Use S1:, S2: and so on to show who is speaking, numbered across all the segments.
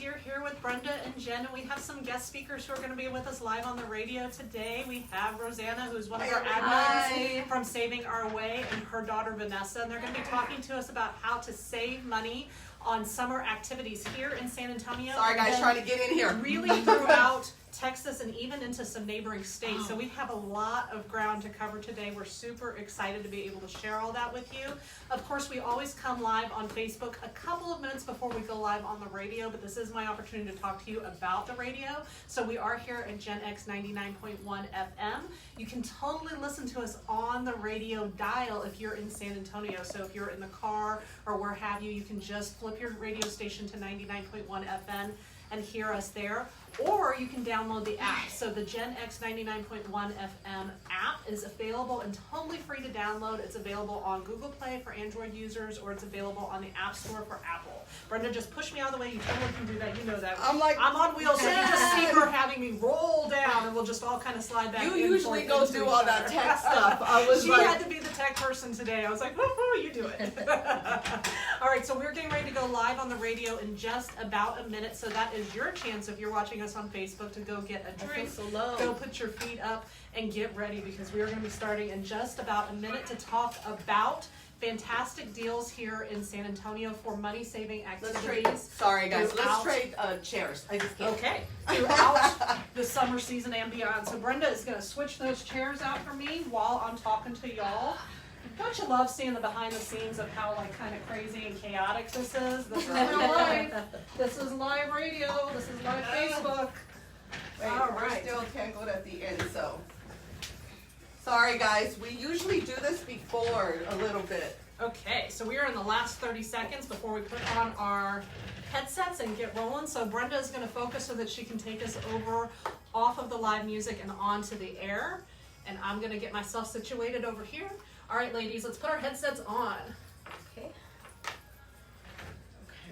S1: you're here with Brenda and Jen, and we have some guest speakers who are going to be with us live on the radio today. We have Rosanna, who's one of our admins from Saving Our Way, and her daughter Vanessa, and they're going to be talking to us about how to save money on summer activities here in San Antonio.
S2: Sorry guys, trying to get in here.
S1: Really throughout Texas and even into some neighboring states. So we have a lot of ground to cover today. We're super excited to be able to share all that with you. Of course, we always come live on Facebook a couple of minutes before we go live on the radio, but this is my opportunity to talk to you about the radio. So we are here at GenX 99.1 FM. You can totally listen to us on the radio dial if you're in San Antonio. So if you're in the car or where have you, you can just flip your radio station to 99.1 FM and hear us there. Or you can download the app. So the GenX 99.1 FM app is available and totally free to download. It's available on Google Play for Android users, or it's available on the App Store for Apple. Brenda, just push me out of the way. You totally can do that. You know that. I'm on wheels, so you just see her having me roll down, and we'll just all kind of slide back.
S2: You usually go do all that tech stuff.
S1: She had to be the tech person today. I was like, woohoo, you do it. All right, so we're getting ready to go live on the radio in just about a minute. So that is your chance, if you're watching us on Facebook, to go get a drink, go put your feet up and get ready, because we are going to be starting in just about a minute to talk about fantastic deals here in San Antonio for money-saving activities.
S2: Sorry guys, let's trade chairs. I just can't.
S1: Okay, throughout the summer season and beyond. So Brenda is going to switch those chairs out for me while I'm talking to y'all. Don't you love seeing the behind the scenes of how kind of crazy and chaotic this is? This is real life. This is live radio. This is live Facebook.
S2: Wait, we still can't go at the end, so. Sorry guys, we usually do this before a little bit.
S1: Okay, so we are in the last 30 seconds before we put on our headsets and get rolling. So Brenda is going to focus so that she can take us over off of the live music and onto the air. And I'm going to get myself situated over here. All right, ladies, let's put our headsets on.
S2: Okay.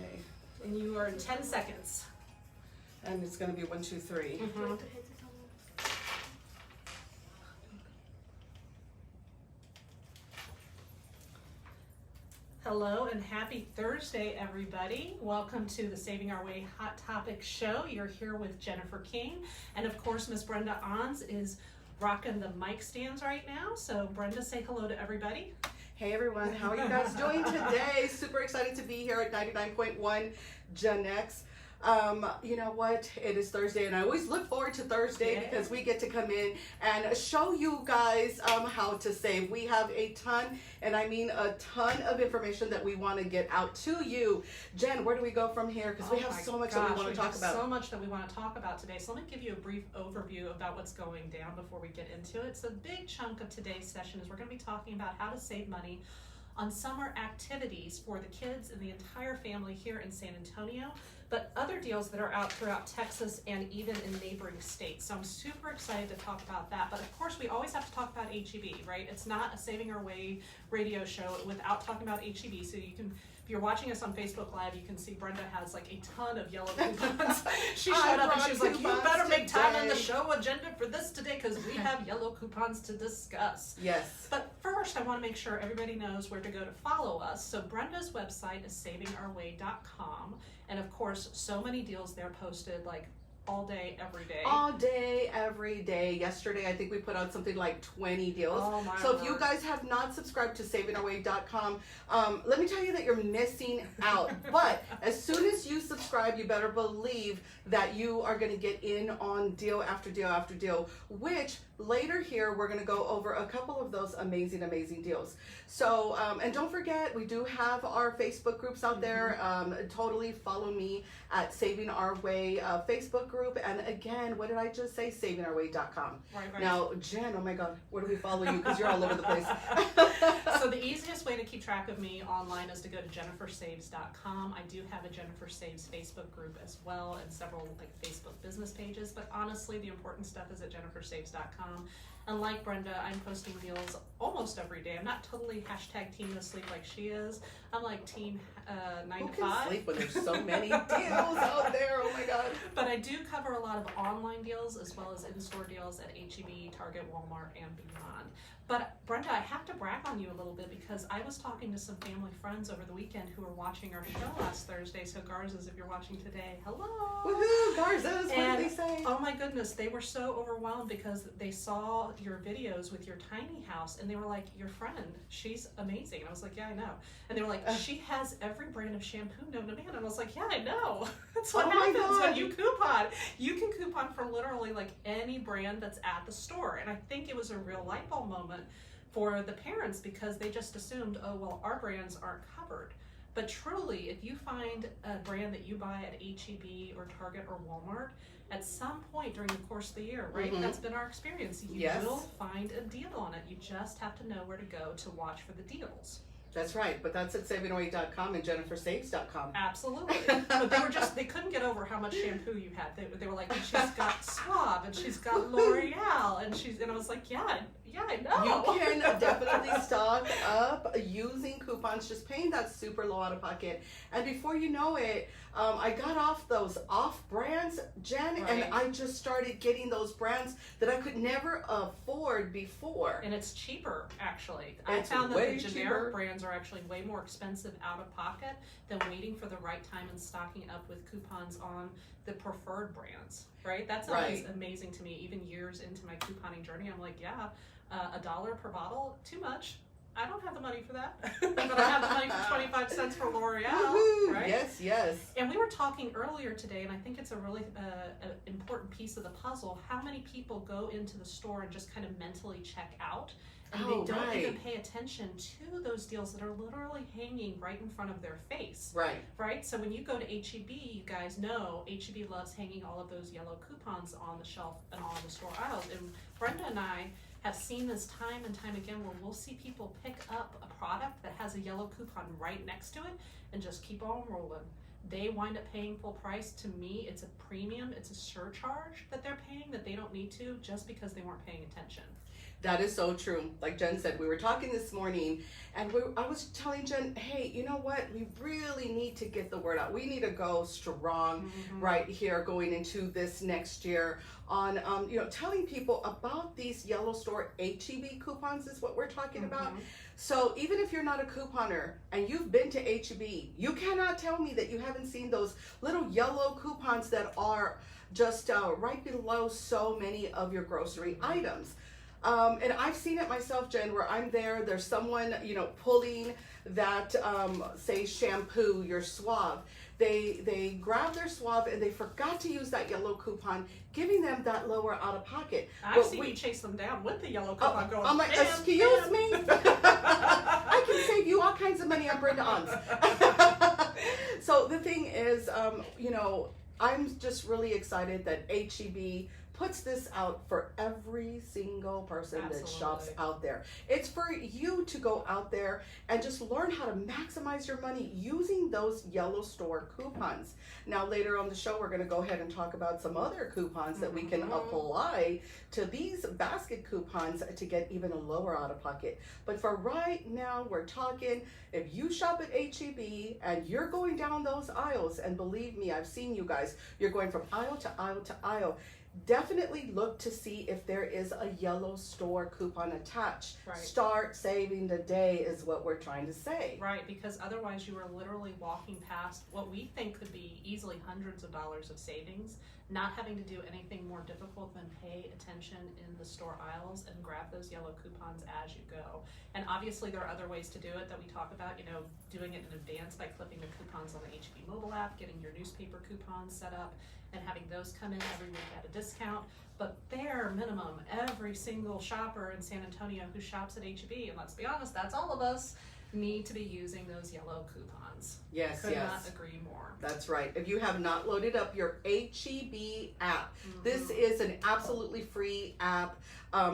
S2: Okay.
S1: And you are in 10 seconds.
S2: And it's going to be 1, 2, 3.
S1: Mm-hmm. Hello and happy Thursday, everybody. Welcome to the Saving Our Way Hot Topic Show. You're here with Jennifer King. And of course, Miss Brenda Anz is rocking the mic stands right now. So Brenda, say hello to everybody.
S2: Hey everyone, how are you guys doing today? Super excited to be here at 99.1 GenX. You know what? It is Thursday, and I always look forward to Thursday because we get to come in and show you guys how to save. We have a ton, and I mean a ton of information that we want to get out to you. Jen, where do we go from here? Because we have so much that we want to talk about.
S1: So much that we want to talk about today. So let me give you a brief overview about what's going down before we get into it. So the big chunk of today's session is we're going to be talking about how to save money on summer activities for the kids and the entire family here in San Antonio, but other deals that are out throughout Texas and even in neighboring states. So I'm super excited to talk about that. But of course, we always have to talk about HEB, right? It's not a Saving Our Way radio show without talking about HEB. So you can, if you're watching us on Facebook Live, you can see Brenda has like a ton of yellow coupons. She showed up and she was like, you better make time on the show agenda for this today because we have yellow coupons to discuss.
S2: Yes.
S1: But first, I want to make sure everybody knows where to go to follow us. So Brenda's website is savingourway.com. And of course, so many deals there posted like all day, every day.
S2: All day, every day. Yesterday, I think we put out something like 20 deals.
S1: Oh my
S2: so
S1: Lord.
S2: If you guys have not subscribed to savingourway.com, let me tell you that you're missing out. But as soon as you subscribe, you better believe that you are going to get in on deal after deal after deal, which later here, we're going to go over a couple of those amazing, amazing deals. So, and don't forget, we do have our Facebook groups out there. Totally follow me at Saving Our Way Facebook group. And again, what did I just say? savingourway.com.
S1: Right.
S2: Now, Jen, oh my God, where do we follow you? Because you're all over the place.
S1: So the easiest way to keep track of me online is to go to jennifersaves.com. I do have a Jennifer Saves Facebook group as well and several like Facebook business pages. But honestly, the important stuff is at jennifersaves.com. And like Brenda, I'm posting deals almost every day. I'm not totally hashtag team no sleep like she is. I'm like team 9 to 5.
S2: Who can sleep when there's so many deals out there? Oh my God.
S1: But I do cover a lot of online deals as well as in-store deals at HEB, Target, Walmart, and beyond. But Brenda, I have to brag on you a little bit because I was talking to some family friends over the weekend who were watching our show last Thursday. So Garzas, if you're watching today, hello.
S2: Woohoo, Garzas, what
S1: And,
S2: did they say?
S1: oh my goodness, they were so overwhelmed because they saw your videos with your tiny house and they were like, your friend, she's amazing. And I was like, yeah, I know. And they were like, she has every brand of shampoo known to man. And I was like, yeah, I know. That's what happens when you coupon. You can coupon for literally like any brand that's at the store. And I think it was a real light bulb moment for the parents because they just assumed, oh, well, our brands aren't covered. But truly, if you find a brand that you buy at HEB or Target or Walmart, at some point during the course of the year, right? That's been our experience. You will find a deal on it. You just have to know where to go to watch for the deals.
S2: That's right, but that's at savingourway.com and jennifersaves.com.
S1: Absolutely. But they couldn't get over how much shampoo you had. They were like, she's got Suave and she's got L'Oreal and I was like, yeah, I know.
S2: You can definitely stock up using coupons, just paying that super low out of pocket. And before you know it, I got off those off brands, Jen, and I just started getting those brands that I could never afford before.
S1: And it's cheaper, actually. I found that the generic brands are actually way more expensive out of pocket than waiting for the right time and stocking up with coupons on the preferred brands, right? That's always amazing to me. Even years into my couponing journey, I'm like, yeah, $1 per bottle, too much. I don't have the money for that, but I have the money for 25 cents for L'Oreal, right?
S2: Yes, yes.
S1: And we were talking earlier today, and I think it's a really important piece of the puzzle, how many people go into the store and just kind of mentally check out, and they don't even pay attention to those deals that are literally hanging right in front of their face. Right? So when you go to HEB, you guys know HEB loves hanging all of those yellow coupons on the shelf and on the store aisles. And Brenda and I have seen this time and time again where we'll see people pick up a product that has a yellow coupon right next to it and just keep on rolling. They wind up paying full price. To me, it's a premium, it's a surcharge that they're paying that they don't need to just because they weren't paying attention.
S2: That is so true. Like Jen said, we were talking this morning and I was telling Jen, hey, you know what? We really need to get the word out. We need to go strong right here going into this next year on, telling people about these yellow store HEB coupons is what we're talking about. So even if you're not a couponer and you've been to HEB, you cannot tell me that you haven't seen those little yellow coupons that are just right below so many of your grocery items. And I've seen it myself, Jen, where I'm there, there's someone, pulling that, say, shampoo, your Suave. They grab their Suave and they forgot to use that yellow coupon, giving them that lower out of pocket.
S1: I've seen you chase them down with the yellow coupon going,
S2: I'm like, excuse me? I can save you all kinds of money on Brenda Anz. So the thing is, I'm just really excited that HEB puts this out for every single person that shops out there. It's for you to go out there and just learn how to maximize your money using those yellow store coupons. Now later on the show, we're going to go ahead and talk about some other coupons that we can apply to these basket coupons to get even a lower out of pocket. But for right now, we're talking, if you shop at HEB and you're going down those aisles, and believe me, I've seen you guys, you're going from aisle to aisle to aisle, definitely look to see if there is a yellow store coupon attached. Start saving today is what we're trying to say.
S1: Right, because otherwise you are literally walking past what we think could be easily hundreds of dollars of savings, not having to do anything more difficult than pay attention in the store aisles and grab those yellow coupons as you go. And obviously there are other ways to do it that we talk about, doing it in advance by clipping the coupons on the HEB mobile app, getting your newspaper coupons set up, and having those come in every week at a discount. But bare minimum, every single shopper in San Antonio who shops at HEB, and let's be honest, that's all of us, need to be using those yellow coupons. Could not agree more.
S2: That's right. If you have not loaded up your HEB app, this is an absolutely free app.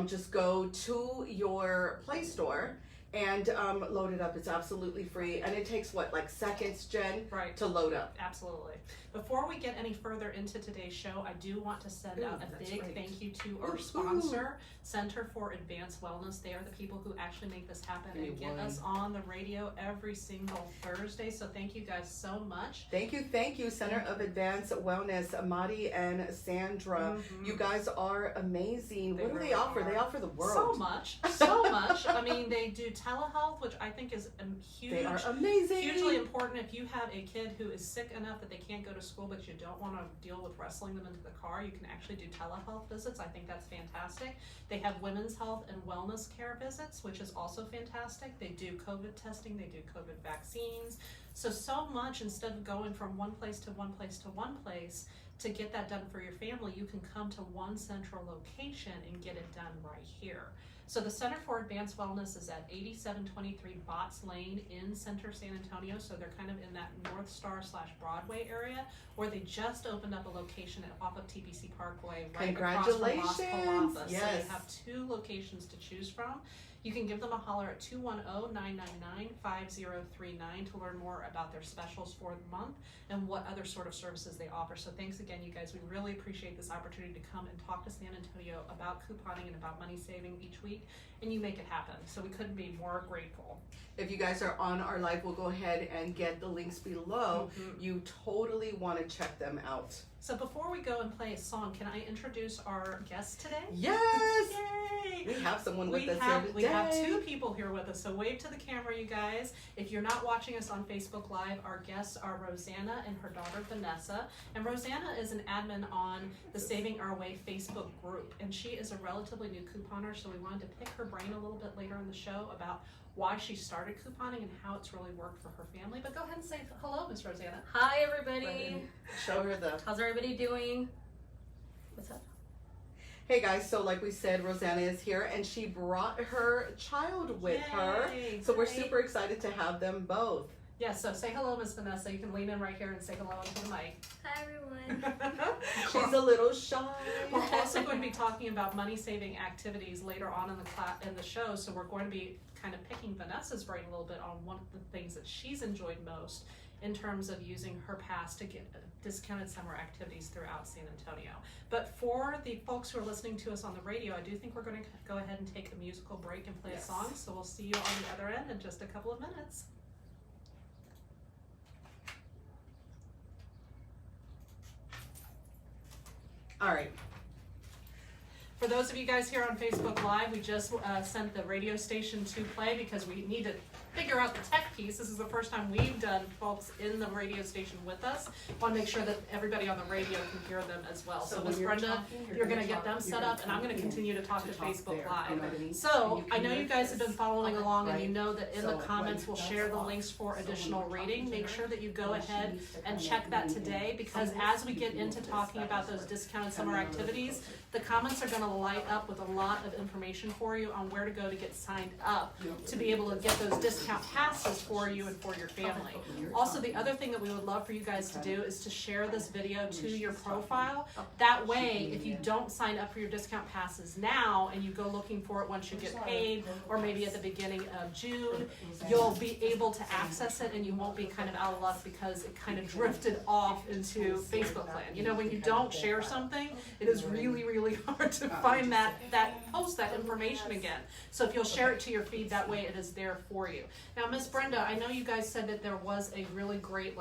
S2: Just go to your Play Store and load it up. It's absolutely free, and it takes what, like seconds, Jen,
S1: Right.
S2: to load up.
S1: Absolutely. Before we get any further into today's show, I do want to send out a big thank you to our sponsor, Center for Advanced Wellness. They are the people who actually make this happen and get us on the radio every single Thursday. So thank you guys so much.
S2: Thank you, Center of Advanced Wellness, Amadi and Sandra. You guys are amazing. What do they offer? They offer the world.
S1: So much, so much. I mean, they do telehealth, which I think is huge.
S2: They are amazing.
S1: Hugely important. If you have a kid who is sick enough that they can't go to school, but you don't want to deal with wrestling them into the car, you can actually do telehealth visits. I think that's fantastic. They have women's health and wellness care visits, which is also fantastic. They do COVID testing. They do COVID vaccines. So much. Instead of going from one place to one place to one place to get that done for your family, you can come to one central location and get it done right here. So the Center for Advanced Wellness is at 8723 Botts Lane in Center San Antonio. So they're kind of in that North Star / Broadway area, where they just opened up a location off of TPC Parkway right across from Las Palapas.
S2: Yes.
S1: So they have 2 locations to choose from. You can give them a holler at 210-999-5039 to learn more about their specials for the month and what other sort of services they offer. So thanks again, you guys. We really appreciate this opportunity to come and talk to San Antonio about couponing and about money saving each week, and you make it happen. So we couldn't be more grateful.
S2: If you guys are on our live, we'll go ahead and get the links below. You totally want to check them out.
S1: So before we go and play a song, can I introduce our guest today?
S2: Yes!
S1: Yay!
S2: We have someone with us here today.
S1: We have 2 people here with us, so wave to the camera, you guys. If you're not watching us on Facebook Live, our guests are Rosanna and her daughter Vanessa. And Rosanna is an admin on the Saving Our Way Facebook group, and she is a relatively new couponer, so we wanted to pick her brain a little bit later in the show about why she started couponing and how it's really worked for her family. But go ahead and say hello, Miss Rosanna.
S3: Hi, everybody.
S2: Show her the...
S3: How's everybody doing? What's up?
S2: Hey guys, so like we said, Rosanna is here, and she brought her child with her. So we're super excited to have them both.
S1: Yes, so say hello, Miss Vanessa. You can lean in right here and say hello into the mic.
S3: Hi, everyone.
S2: She's a little shy.
S1: We're also going to be talking about money-saving activities later on in the show, so we're going to be kind of picking Vanessa's brain a little bit on one of the things that she's enjoyed most in terms of using her pass to get discounted summer activities throughout San Antonio. But for the folks who are listening to us on the radio, I do think we're going to go ahead and take a musical break and play a song, so we'll see you on the other end in just a couple of minutes.
S2: All right.
S1: For those of you guys here on Facebook Live, we just sent the radio station to play because we need to figure out the tech piece. This is the first time we've done folks in the radio station with us. Want to make sure that everybody on the radio can hear them as well. So Miss Brenda, you're going to get them set up, and I'm going to continue to talk to Facebook Live. So I know you guys have been following along, and you know that in the comments we'll share the links for additional reading. Make sure that you go ahead and check that today, because as we get into talking about those discounted summer activities, the comments are going to light up with a lot of information for you on where to go to get signed up to be able to get those discount passes for you and for your family. Also, the other thing that we would love for you guys to do is to share this video to your profile. That way, if you don't sign up for your discount passes now and you go looking for it once you get paid, or maybe at the beginning of June, you'll be able to access it and you won't be kind of out of luck because it kind of drifted off into Facebook land. You know, when you don't share something, it is really, really hard to find that post, that information again. So if you'll share it to your feed, that way it is there for you. Now, Miss Brenda, I know you guys said that there was a really great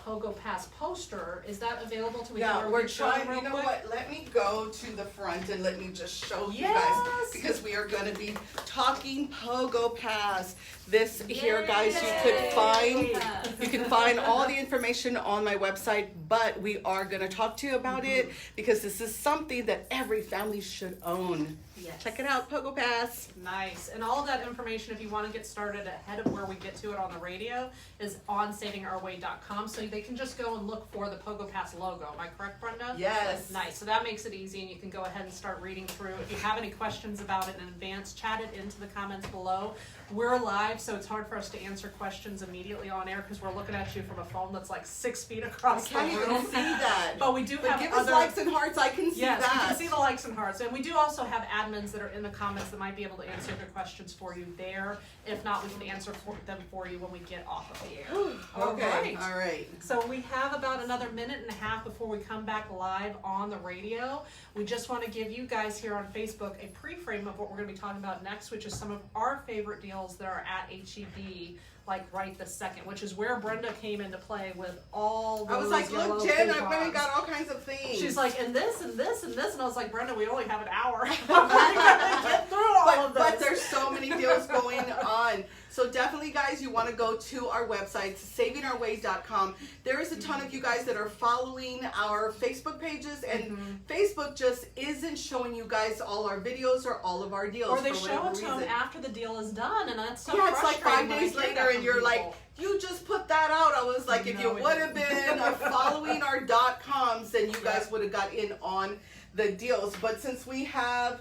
S1: Pogopass poster. Is that available to
S2: we're trying. You know what? Let me go to the front and let me just show you guys, because we are going to be talking Pogopass. This here, guys, you can find all the information on my website, but we are going to talk to you about it because this is something that every family should own.
S1: Yes.
S2: Check it out, Pogopass.
S1: Nice. And all of that information, if you want to get started ahead of where we get to it on the radio, is on savingourway.com. linktr.ee.com, so they can just go and look for the Pogopass logo. Am I correct, Brenda?
S2: Yes.
S1: Nice. So that makes it easy, and you can go ahead and start reading through. If you have any questions about it in advance, chat it into the comments below. We're live, so it's hard for us to answer questions immediately on air because we're looking at you from a phone that's like 6 feet across the
S2: I can't
S1: room.
S2: even see that.
S1: But we do have
S2: give
S1: other...
S2: us likes and hearts. I can see
S1: Yes,
S2: that.
S1: you can see the likes and hearts. And we do also have admins that are in the comments that might be able to answer your questions for you there. If not, we can answer them for you when we get off of the air.
S2: Okay. All right.
S1: So we have about another minute and a half before we come back live on the radio. We just want to give you guys here on Facebook a pre-frame of what we're going to be talking about next, which is some of our favorite deals that are at HEB, like right this second, which is where Brenda came into play with all those
S2: I was like,
S1: yellow
S2: look, Jen, I
S1: coupons.
S2: went and got all kinds of things.
S1: She's like, and this, and this, and this, and I was like, Brenda, we only have an hour. We're gonna get through all of this.
S2: But there's so many deals going on. So definitely, guys, you want to go to our website, savingourway.com. There is a ton of you guys that are following our Facebook pages, and Facebook just isn't showing you guys all our videos or all of our deals.
S1: Or they
S2: for
S1: show
S2: whatever
S1: it to them
S2: reason.
S1: after the deal is done, and that's so
S2: Yeah, it's like 5
S1: frustrating when I
S2: days
S1: hear
S2: later,
S1: that
S2: and
S1: from
S2: you're like,
S1: people.
S2: you just put that out. I was like, if you
S1: No, we
S2: would have
S1: didn't.
S2: been following our .coms, then you guys would have got in on the deals. But since we have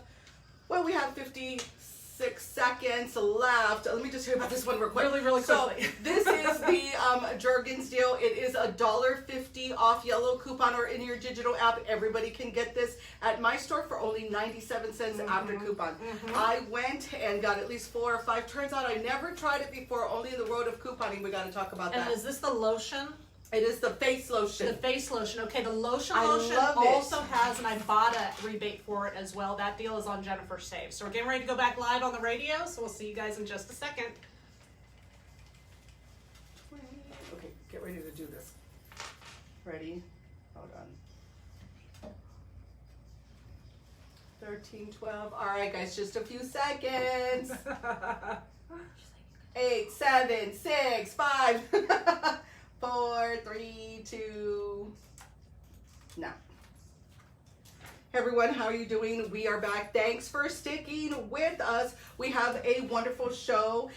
S2: 56 seconds left. Let me just hear about this one real quick.
S1: Really
S2: So
S1: quickly.
S2: this is the Jergon's deal. It is $1.50 off yellow coupon or in your digital app. Everybody can get this at my store for only 97 cents after coupon. I went and got at least 4 or 5. Turns out I never tried it before. Only in the world of couponing. We got to talk about
S1: And
S2: that.
S1: is this the lotion?
S2: It is the face lotion.
S1: The face lotion. Okay, the lotion
S2: I
S1: lotion
S2: love it.
S1: also has, and I bought a rebate for it as well. That deal is on Jennifer Save. So we're getting ready to go back live on the radio, so we'll see you guys in just a second.
S2: Okay, get ready to do this. Ready? Hold on. 13, 12. All right, guys, just a few seconds. 8, 7, 6, 5, 4, 3, 2. Now. Hey everyone, how are you doing? We are back. Thanks for sticking with us. We have a wonderful show.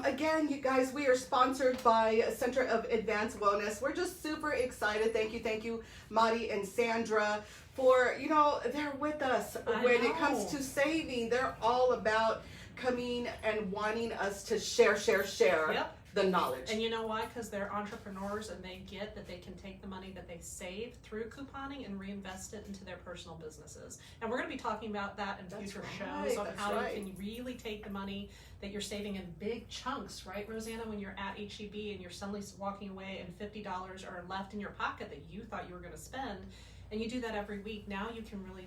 S2: Again, you guys, we are sponsored by Center of Advanced Wellness. We're just super excited. Thank you, Madi and Sandra, for, they're with us when it comes to saving. They're all about coming and wanting us to share
S1: Yep.
S2: the knowledge.
S1: And you know why? Because they're entrepreneurs and they get that they can take the money that they save through couponing and reinvest it into their personal businesses. And we're going to be talking about that in future shows on how you can really take the money that you're saving in big chunks, right, Rosanna? When you're at HEB and you're suddenly walking away and $50 are left in your pocket that you thought you were going to spend, and you do that every week, now you can really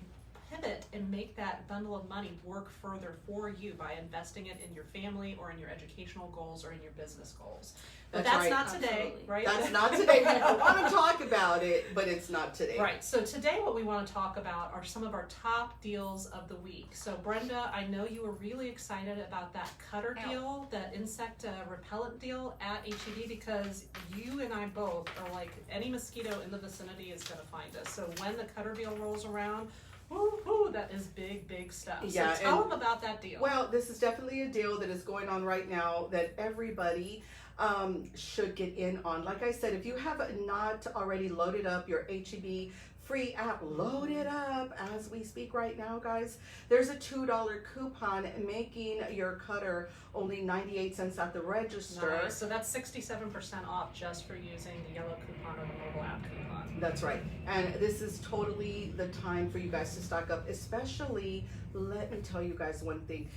S1: pivot and make that bundle of money work further for you by investing it in your family or in your educational goals or in your business goals. But that's
S2: right.
S1: not today,
S3: Absolutely.
S1: right?
S2: That's not today. I want to talk about it, but it's not today.
S1: Right. So today what we want to talk about are some of our top deals of the week. So Brenda, I know you were really excited about that cutter deal, that insect repellent deal at HEB, because you and I both are like, any mosquito in the vicinity is going to find us. So when the cutter deal rolls around, woo-hoo, that is big stuff.
S2: Yeah,
S1: so tell them about that deal.
S2: Well, this is definitely a deal that is going on right now that everybody should get in on. Like I said, if you have not already loaded up your HEB free app, load it up as we speak right now, guys. There's a $2 coupon making your cutter only 98 cents at the register.
S1: Nice. So that's 67% off just for using the yellow coupon or the mobile app coupon.
S2: That's right. And this is totally the time for you guys to stock up, especially, let me tell you guys one thing.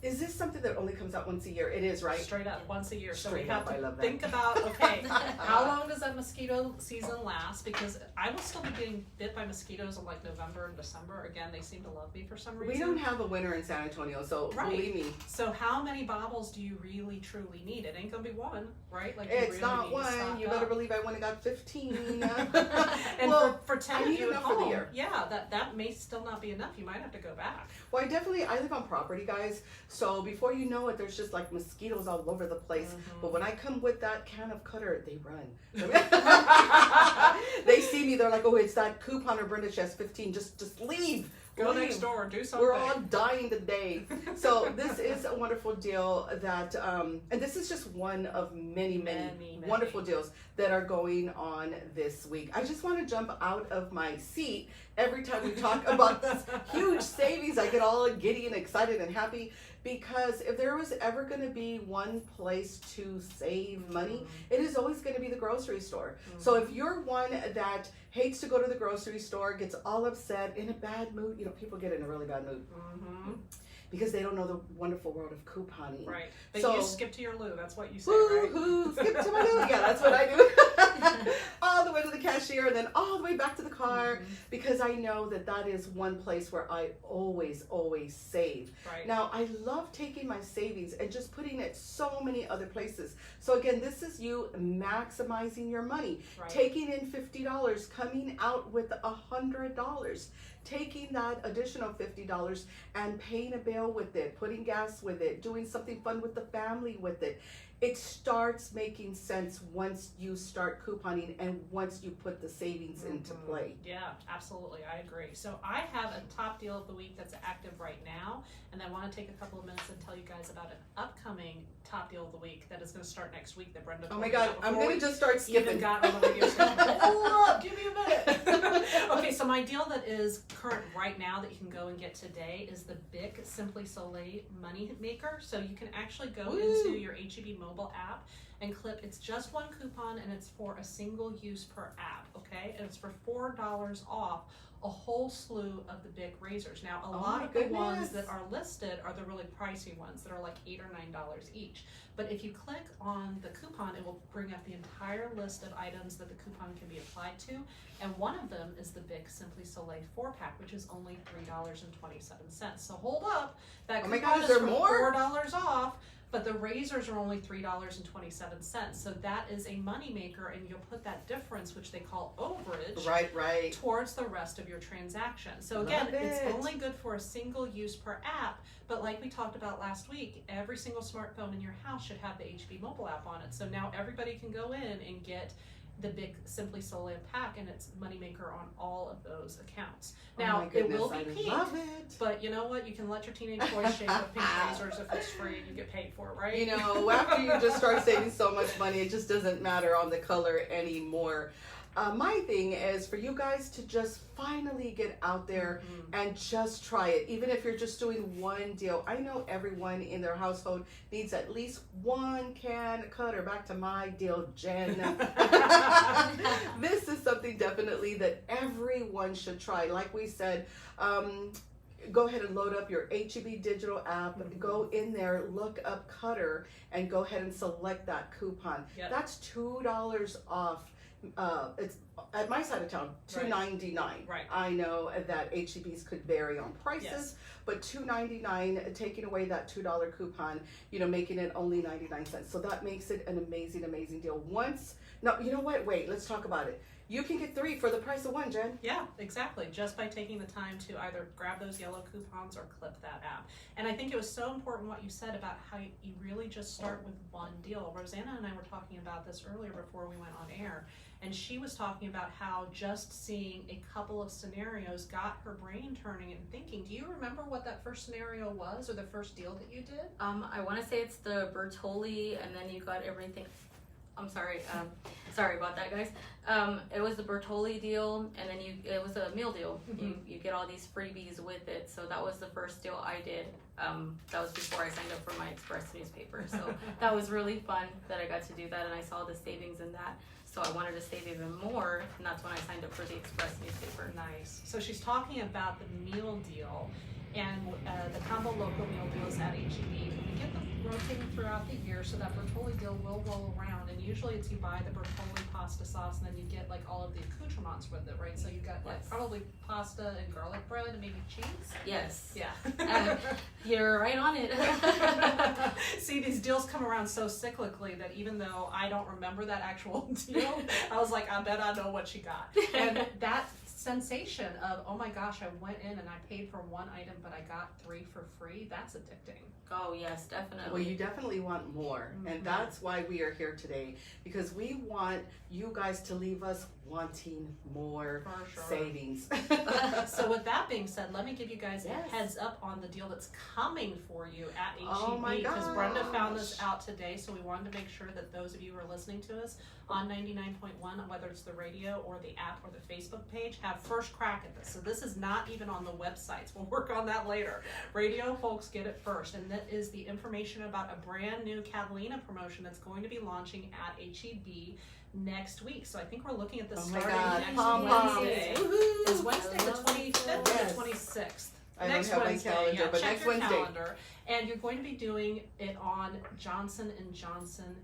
S2: Is this something that only comes out once a year? It is, right?
S1: Straight up, once a year. So
S2: Straight
S1: we have
S2: up, I
S1: to
S2: love that.
S1: think about, okay, how long does that mosquito season last? Because I will still be getting bit by mosquitoes in like November and December. Again, they seem to love me for some reason.
S2: We don't have a winter in San Antonio, so
S1: Right.
S2: believe me.
S1: So how many bottles do you really truly need? It ain't gonna be one, right? Like you
S2: It's
S1: really
S2: not
S1: need to
S2: one.
S1: stock
S2: You
S1: up.
S2: better believe I went and got 15.
S1: And
S2: Well,
S1: for 10
S2: I
S1: of
S2: need
S1: you at
S2: enough for the
S1: home,
S2: year.
S1: yeah, that may still not be enough. You might have to go back.
S2: Well, I live on property, guys. So before you know it, there's just like mosquitoes all over the place. But when I come with that can of cutter, they run. They see me, they're like, oh, it's that couponer Brenda. She has 15. Just leave.
S1: Go
S2: Leave.
S1: next door, do something.
S2: We're all dying today. So this is a wonderful deal that, and this is just one of many
S1: Many.
S2: wonderful deals that are going on this week. I just want to jump out of my seat every time we talk about this huge savings. I get all giddy and excited and happy, because if there was ever going to be one place to save money, it is always going to be the grocery store. So if you're one that hates to go to the grocery store, gets all upset, in a bad mood, you know, people get in a really bad mood. Because they don't know the wonderful world of couponing.
S1: Right. But
S2: So-
S1: you skip to your loo. That's what you say, right?
S2: Woo-hoo, skip to my loo. Yeah, that's what I do. All the way to the cashier and then all the way back to the car, because I know that that is one place where I always save.
S1: Right.
S2: Now, I love taking my savings and just putting it so many other places. So again, this is you maximizing your money.
S1: Right.
S2: Taking in $50, coming out with $100. Taking that additional $50 and paying a bill with it, putting gas with it, doing something fun with the family with it. It starts making sense once you start couponing and once you put the savings into play.
S1: Yeah, absolutely. I agree. So I have a top deal of the week that's active right now, and I want to take a couple of minutes and tell you guys about an upcoming top deal of the week that is going to start next week that Brenda
S2: Oh
S1: told
S2: my
S1: me
S2: God,
S1: about
S2: I'm
S1: before
S2: going to
S1: we
S2: just start
S1: even
S2: skipping.
S1: got on the radio station. Hold up, give me a minute. Okay, so my deal that is current right now that you can go and get today is the BIC Simply Soleil Money Maker. So you can actually go into your HEB mobile app and clip. It's just one coupon and it's for a single use per app, okay? And it's for $4 off a whole slew of the BIC razors. Now, a lot
S2: my
S1: of the ones
S2: goodness.
S1: that are listed are the really pricey ones that are like $8 or $9 each. But if you click on the coupon, it will bring up the entire list of items that the coupon can be applied to. And one of them is the BIC Simply Soleil 4-pack, which is only $3.27. So hold up, that
S2: Oh my
S1: coupon
S2: God, is
S1: is
S2: there
S1: for
S2: more?
S1: $4 off. But the razors are only $3.27. So that is a moneymaker, and you'll put that difference, which they call overage,
S2: Right.
S1: towards the rest of your transaction. So
S2: Love
S1: again,
S2: it.
S1: it's only good for a single use per app, but like we talked about last week, every single smartphone in your house should have the HB mobile app on it. So now everybody can go in and get the BIC Simply Soleil pack, and it's moneymaker on all of those accounts. Now,
S2: oh my goodness,
S1: it will be
S2: I
S1: pink,
S2: love it.
S1: but you know what? You can let your teenage boys shave with pink razors if it's free and you get paid for it, right?
S2: You know, after you just start saving so much money, it just doesn't matter on the color anymore. My thing is for you guys to just finally get out there and just try it. Even if you're just doing one deal. I know everyone in their household needs at least one can cutter. Back to my deal, Jen. This is something definitely that everyone should try. Like we said, go ahead and load up your HEB digital app, go in there, look up cutter, and go ahead and select that coupon.
S1: Yep.
S2: That's $2 off. It's at my side of town, $2.99.
S1: Right.
S2: I know that HEBs could vary on prices, but $2.99, taking away that $2 coupon, you know, making it only 99 cents. So that makes it an amazing deal. No, you know what? Wait, let's talk about it. You can get 3 for the price of 1, Jen.
S1: Yeah, exactly. Just by taking the time to either grab those yellow coupons or clip that app. And I think it was so important what you said about how you really just start with one deal. Rosanna and I were talking about this earlier before we went on air, and she was talking about how just seeing a couple of scenarios got her brain turning and thinking. Do you remember what that first scenario was, or the first deal that you did?
S3: I want to say it's the Bertolli, and then you got everything. I'm sorry. Sorry about that, guys. It was the Bertolli deal, and then it was a meal deal. You get all these freebies with it. So that was the first deal I did. That was before I signed up for my Express newspaper. So that was really fun that I got to do that, and I saw the savings in that. So I wanted to save even more, and that's when I signed up for the Express newspaper.
S1: Nice. So she's talking about the meal deal, and the combo local meal deals at HEB. We get them rotating throughout the year, so that Bertolli deal will roll around, and usually it's you buy the Bertolli pasta sauce, and then you get like all of the accoutrements with it, right? So you got like probably pasta and garlic bread and maybe cheese.
S3: Yes.
S1: Yeah.
S3: You're right on it.
S1: See, these deals come around so cyclically that even though I don't remember that actual deal, I was like, I bet I know what she got. And that sensation of, oh my gosh, I went in and I paid for one item, but I got 3 for free. That's addicting.
S3: Oh yes, definitely.
S2: Well, you definitely want more, and that's why we are here today, because we want you guys to leave us wanting more savings.
S1: So with that being said, let me give you guys
S2: Yes.
S1: a heads up on the deal that's coming for you at HEB,
S2: Oh my
S1: because Brenda found this
S2: gosh.
S1: out today, so we wanted to make sure that those of you who are listening to us on 99.1, whether it's the radio or the app or the Facebook page, have first crack at this. So this is not even on the websites. We'll work on that later. Radio folks get it first, and that is the information about a brand new Catalina promotion that's going to be launching at HEB next week. So I think we're looking at this
S2: Oh my
S1: starting
S2: God.
S1: next
S2: Pom-poms.
S1: Wednesday.
S2: Woohoo.
S1: Is Wednesday the 25th
S2: Yes.
S1: or the 26th?
S2: I don't
S1: Next
S2: have my
S1: Wednesday,
S2: calendar,
S1: yeah,
S2: but
S1: check
S2: next
S1: your
S2: Wednesday.
S1: calendar. And you're going to be doing it on Johnson & Johnson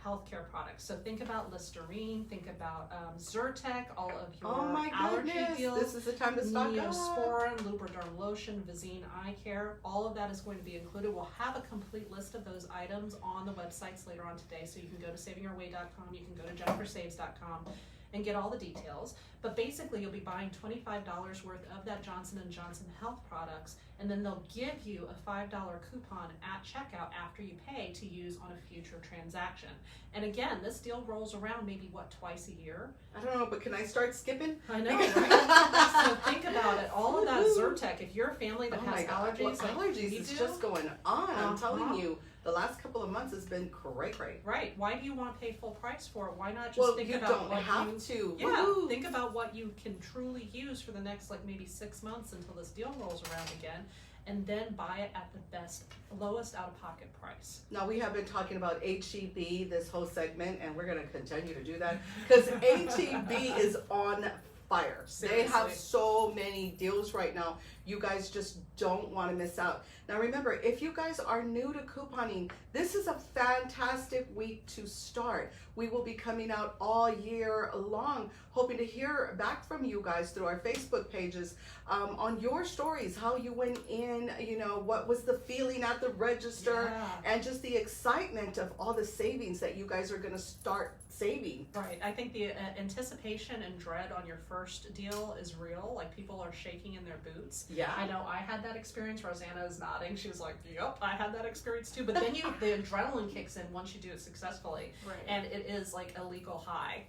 S1: healthcare products. So think about Listerine, think about Zyrtec, all of your
S2: Oh my
S1: allergy
S2: goodness,
S1: deals.
S2: this is the time to stock up.
S1: Neosporin, Lubriderm lotion, Visine eye care, all of that is going to be included. We'll have a complete list of those items on the websites later on today, so you can go to savingourway.com, you can go to jennifersaves.com and get all the details. But basically you'll be buying $25 worth of that Johnson & Johnson health products, and then they'll give you a $5 coupon at checkout after you pay to use on a future transaction. And again, this deal rolls around maybe, what, twice a year?
S2: I don't know, but can I start skipping?
S1: I know, right? So think about it. All of that Zyrtec, if you're a family that
S2: Oh my
S1: has
S2: God.
S1: allergies,
S2: Well,
S1: like
S2: allergies
S1: we
S2: is
S1: do,
S2: just going on. I'm telling
S1: Uh-huh.
S2: you, the last couple of months has been cray.
S1: right? Why do you want to pay full price for it? Why not just
S2: Well,
S1: think
S2: you
S1: about
S2: don't
S1: what
S2: have
S1: you
S2: to.
S1: Yeah,
S2: Woohoo.
S1: think about what you can truly use for the next like maybe 6 months until this deal rolls around again, and then buy it at the lowest out-of-pocket price.
S2: Now, we have been talking about HEB this whole segment, and we're going to continue to do that because HEB is on fire. They have
S1: Seriously.
S2: so many deals right now. You guys just don't want to miss out. Now, remember, if you guys are new to couponing, this is a fantastic week to start. We will be coming out all year long, hoping to hear back from you guys through our Facebook pages on your stories, how you went in, you know, what was the feeling at the register,
S1: Yeah.
S2: and just the excitement of all the savings that you guys are going to start saving.
S1: Right. I think the anticipation and dread on your first deal is real. Like people are shaking in their boots.
S2: Yeah.
S1: I know I had that experience. Rosanna is nodding. She was like, yep, I had that experience too. But then the adrenaline kicks in once you do it successfully.
S3: Right.
S1: And it is like a legal high.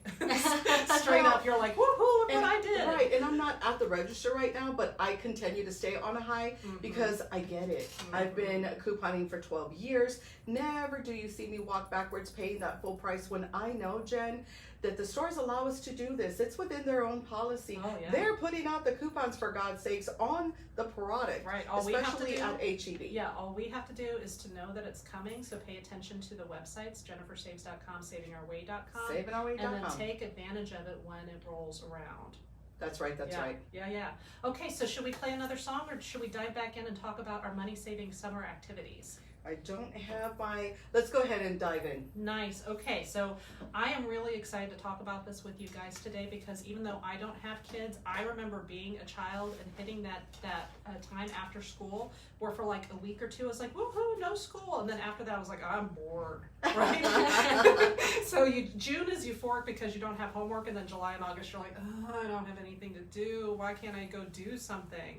S1: Straight up, you're like, woohoo, look what I did.
S2: Right, and I'm not at the register right now, but I continue to stay on a high because I get it. I've been couponing for 12 years. Never do you see me walk backwards paying that full price when I know, Jen, that the stores allow us to do this. It's within their own policy.
S1: Oh, yeah.
S2: They're putting out the coupons, for God's sakes, on the product,
S1: Right. All we have to
S2: especially
S1: do,
S2: at HEB.
S1: yeah, all we have to do is to know that it's coming. So pay attention to the websites, jennifersaves.com, savingourway.com. And then
S2: savingourway.com.
S1: take advantage of it when it rolls around.
S2: That's right, that's
S1: yeah.
S2: right.
S1: Yeah. Okay, so should we play another song or should we dive back in and talk about our money-saving summer activities?
S2: I don't have my, let's go ahead and dive in.
S1: Nice. Okay, so I am really excited to talk about this with you guys today because even though I don't have kids, I remember being a child and hitting that time after school where for like a week or two I was like, woohoo, no school. And then after that I was like, I'm bored, right? So June is euphoric because you don't have homework, and then July and August you're like, oh, I don't have anything to do. Why can't I go do something?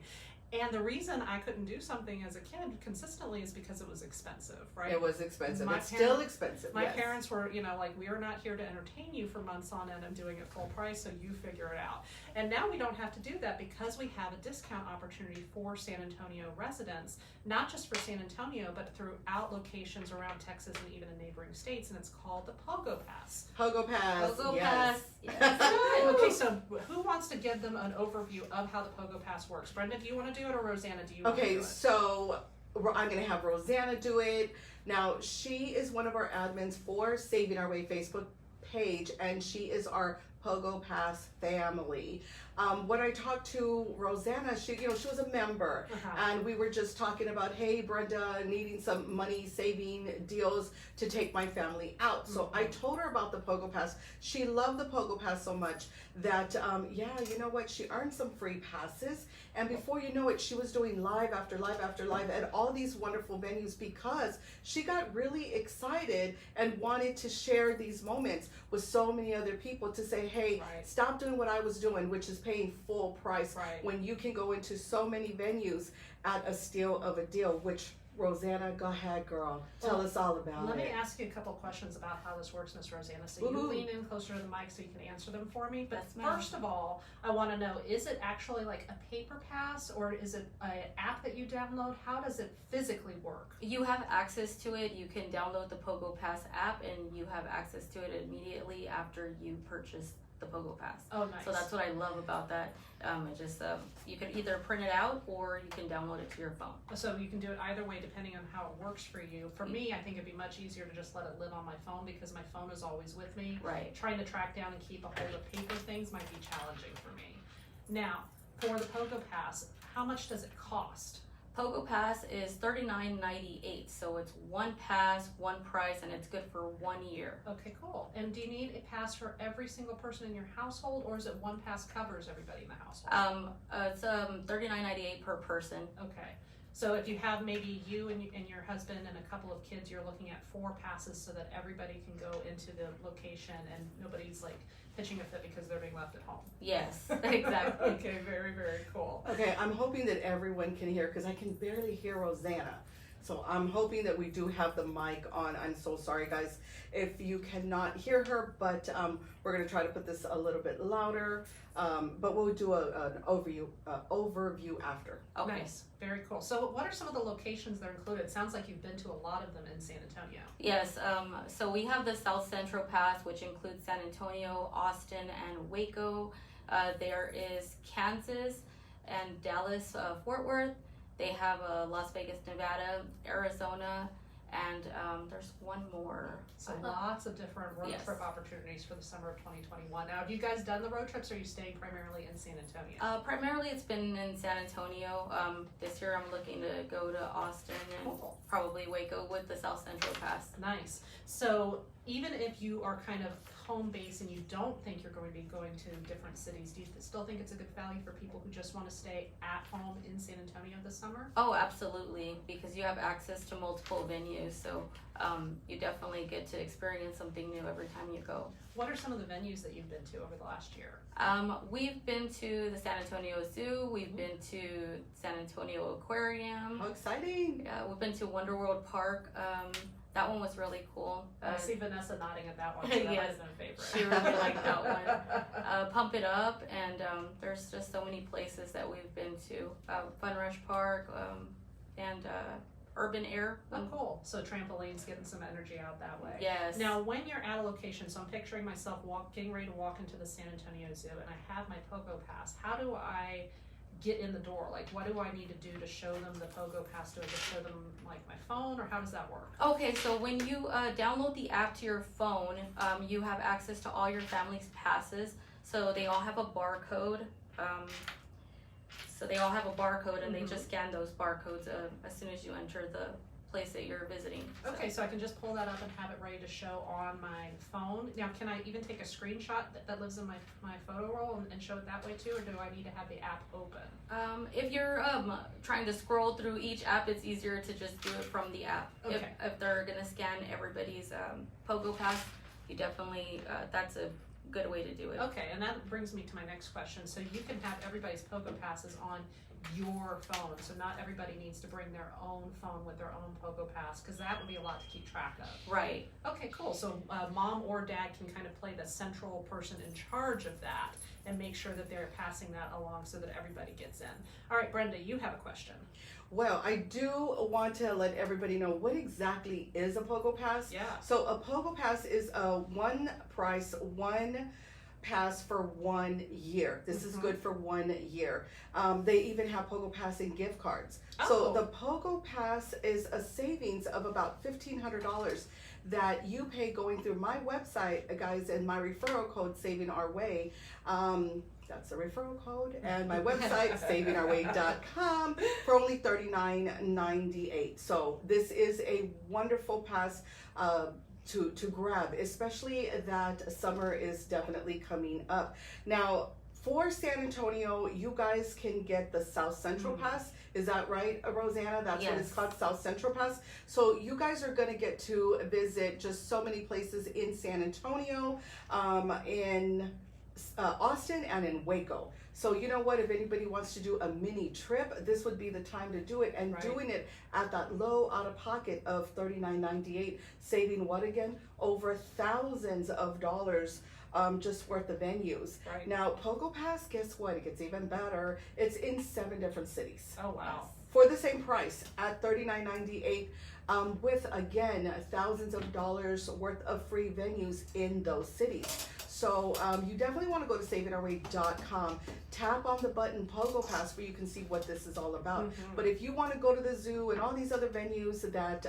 S1: And the reason I couldn't do something as a kid consistently is because it was expensive, right?
S2: It was expensive.
S1: My
S2: It's still expensive.
S1: My
S2: yes.
S1: parents were, like, we are not here to entertain you for months on end. I'm doing it full price, so you figure it out. And now we don't have to do that because we have a discount opportunity for San Antonio residents, not just for San Antonio, but throughout locations around Texas and even in neighboring states, and it's called the Pogopass.
S2: Pogopass.
S3: Pogopass.
S2: Yes.
S3: Yes.
S1: Okay, so who wants to give them an overview of how the Pogopass works? Brenda, do you want to do it, or Rosanna, do you want to do
S2: Okay,
S1: it?
S2: so I'm going to have Rosanna do it. Now, she is one of our admins for Saving Our Way Facebook page, and she is our Pogopass family. When I talked to Rosanna, she was a member, and we were just talking about, hey, Brenda, needing some money saving deals to take my family out. So I told her about the Pogopass. She loved the Pogopass so much that, you know what? She earned some free passes, and before you know it, she was doing live after live after live at all these wonderful venues because she got really excited and wanted to share these moments with so many other people to say, hey,
S1: Right.
S2: stop doing what I was doing, which is paying full price
S1: Right.
S2: when you can go into so many venues at a steal of a deal, which Rosanna, go ahead, girl. Tell
S1: Well,
S2: us all about
S1: Let
S2: it.
S1: me ask you a couple questions about how this works, Miss Rosanna. So you
S2: Woohoo.
S1: lean in closer to the mic so you can answer them for me. But
S3: Yes, ma'am.
S1: first of all, I want to know, is it actually like a paper pass or is it an app that you download? How does it physically work?
S3: You have access to it. You can download the Pogopass app, and you have access to it immediately after you purchase the Pogopass.
S1: Oh, nice.
S3: So that's what I love about that. It just you can either print it out or you can download it to your phone.
S1: So you can do it either way depending on how it works for you. For me, I think it'd be much easier to just let it live on my phone because my phone is always with me.
S3: Right.
S1: Trying to track down and keep a hold of paper things might be challenging for me. Now, for the Pogopass, how much does it cost?
S3: Pogopass is $39.98, so it's one pass, one price, and it's good for 1 year.
S1: Okay, cool. And do you need a pass for every single person in your household, or is it one pass covers everybody in the household?
S3: It's $39.98 per person.
S1: Okay. So if you have maybe you and your husband and a couple of kids, you're looking at 4 passes so that everybody can go into the location and nobody's like pitching a fit because they're being left at home.
S3: Yes, exactly.
S1: Okay, very, very cool.
S2: Okay, I'm hoping that everyone can hear because I can barely hear Rosanna. So I'm hoping that we do have the mic on. I'm so sorry, guys, if you cannot hear her, but we're going to try to put this a little bit louder. But we'll do an overview after.
S3: Okay.
S1: Nice, very cool. So what are some of the locations that are included? It sounds like you've been to a lot of them in San Antonio.
S3: Yes, so we have the South Central Pass, which includes San Antonio, Austin, and Waco. There is Kansas and Dallas, Fort Worth. They have Las Vegas, Nevada, Arizona, and there's one more.
S1: So lots of different road
S3: Yes.
S1: trip opportunities for the summer of 2021. Now, have you guys done the road trips or are you staying primarily in San Antonio?
S3: Primarily, it's been in San Antonio. This year, I'm looking to go to Austin and
S1: Cool.
S3: probably Waco with the South Central Pass.
S1: Nice. So even if you are kind of home base and you don't think you're going to be going to different cities, do you still think it's a good value for people who just want to stay at home in San Antonio this summer?
S3: Oh, absolutely, because you have access to multiple venues, so you definitely get to experience something new every time you go.
S1: What are some of the venues that you've been to over the last year?
S3: We've been to the San Antonio Zoo, we've been to San Antonio Aquarium,
S2: How exciting!
S3: we've been to Wonder World Park. That one was really cool.
S1: I see Vanessa nodding at that one. So that might
S3: Yes.
S1: have been a favorite.
S3: She really liked that one. Pump It Up, and there's just so many places that we've been to. Fun Rush Park, and Urban Air.
S1: Oh, cool. So trampolines, getting some energy out that way.
S3: Yes.
S1: Now, when you're at a location, so I'm picturing myself getting ready to walk into the San Antonio Zoo, and I have my Pogopass. How do I get in the door? Like, what do I need to do to show them the Pogopass? Do I just show them like my phone, or how does that work?
S3: Okay, so when you download the app to your phone, you have access to all your family's passes. So they all have a barcode. And they just scan those barcodes as soon as you enter the place that you're visiting. So.
S1: Okay, so I can just pull that up and have it ready to show on my phone. Now, can I even take a screenshot that lives in my photo roll and show it that way too, or do I need to have the app open?
S3: If you're trying to scroll through each app, it's easier to just do it from the app.
S1: Okay.
S3: If they're gonna scan everybody's Pogopass, you definitely that's a good way to do it.
S1: Okay, and that brings me to my next question. So you can have everybody's Pogopasses on your phone, so not everybody needs to bring their own phone with their own Pogopass, because that would be a lot to keep track of.
S3: Right.
S1: Okay, cool. So mom or dad can kind of play the central person in charge of that and make sure that they're passing that along so that everybody gets in. All right, Brenda, you have a question.
S2: Well, I do want to let everybody know what exactly is a Pogopass.
S1: Yeah.
S2: So a Pogopass is a one price, one pass for 1 year. This is good for 1 year. They even have Pogopass and gift cards. So the Pogopass is a savings of about $1,500 that you pay going through my website, guys, and my referral code, Saving Our Way. That's the referral code, and my website, savingourway.com, for only $39.98. So this is a wonderful pass to grab, especially that summer is definitely coming up. Now, for San Antonio, you guys can get the South Central Pass. Is that right, Rosanna? That's what it's
S3: Yes.
S2: called, South Central Pass. So you guys are going to get to visit just so many places in San Antonio, in Austin and in Waco. So you know what, if anybody wants to do a mini trip, this would be the time to do it, and doing it at that low out of pocket of $39.98, saving what again? Over thousands of dollars just worth of venues.
S1: Right.
S2: Now Pogopass, guess what? It gets even better. It's in 7 different cities.
S1: Oh wow.
S2: For the same price at $39.98, with again thousands of dollars worth of free venues in those cities. So you definitely want to go to savingourway.com, tap on the button Pogopass where you can see what this is all about. But if you want to go to the zoo and all these other venues that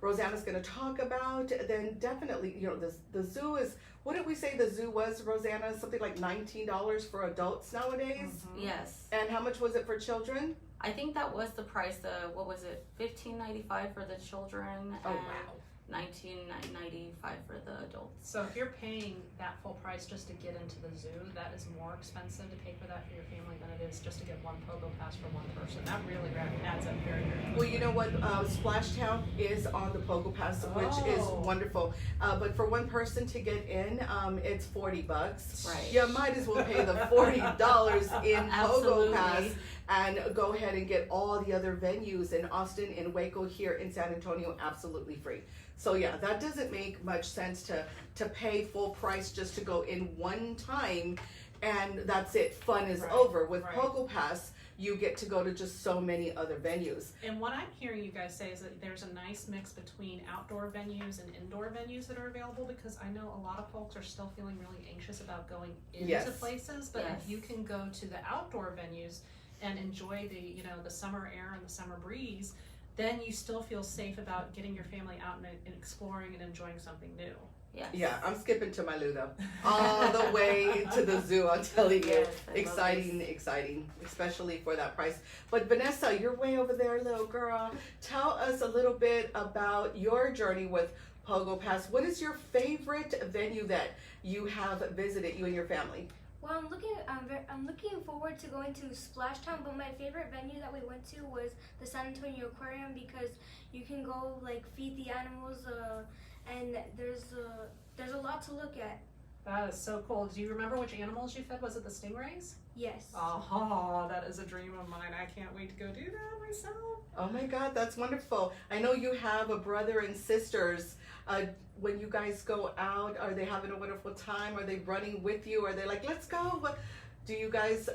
S2: Rosanna's going to talk about, then definitely, you know, the zoo is, what did we say the zoo was, Rosanna? Something like $19 for adults nowadays?
S3: Yes.
S2: And how much was it for children?
S3: I think that was the price. What was it? $15.95 for the children.
S2: Oh,
S3: and
S2: wow.
S3: $19.95 for the adults.
S1: So if you're paying that full price just to get into the zoo, that is more expensive to pay for that for your family than it is just to get one Pogopass for one person. That really adds up very, very quickly.
S2: Well, you know what? Splashtown is on the Pogopass, which is wonderful. But for one person to get in, it's $40.
S3: Right.
S2: You might as well pay the $40 in
S3: Absolutely.
S2: Pogopass and go ahead and get all the other venues in Austin, in Waco, here in San Antonio, absolutely free. So yeah, that doesn't make much sense to pay full price just to go in one time and that's it. Fun is over. With Pogopass, you get to go to just so many other venues.
S1: And what I'm hearing you guys say is that there's a nice mix between outdoor venues and indoor venues that are available, because I know a lot of folks are still feeling really anxious about going into places, but if you can go to the outdoor venues and enjoy the summer air and the summer breeze, then you still feel safe about getting your family out and exploring and enjoying something new.
S3: Yes.
S2: Yeah, I'm skipping to my Lou all the way to the zoo. I'm telling you,
S3: Yes,
S2: exciting, especially for that price. But Vanessa, you're way over there, little girl. Tell us a little bit about your journey with Pogopass. What is your favorite venue that you have visited, you and your family?
S4: Well, I'm looking forward to going to Splashtown, but my favorite venue that we went to was the San Antonio Aquarium, because you can go like feed the animals, and there's a lot to look at.
S1: That is so cool. Do you remember which animals you fed? Was it the stingrays?
S4: Yes.
S1: Oh, that is a dream of mine. I can't wait to go do that myself.
S2: Oh my God, that's wonderful. I know you have a brother and sisters. When you guys go out, are they having a wonderful time? Are they running with you? Are they like, let's go? Do you guys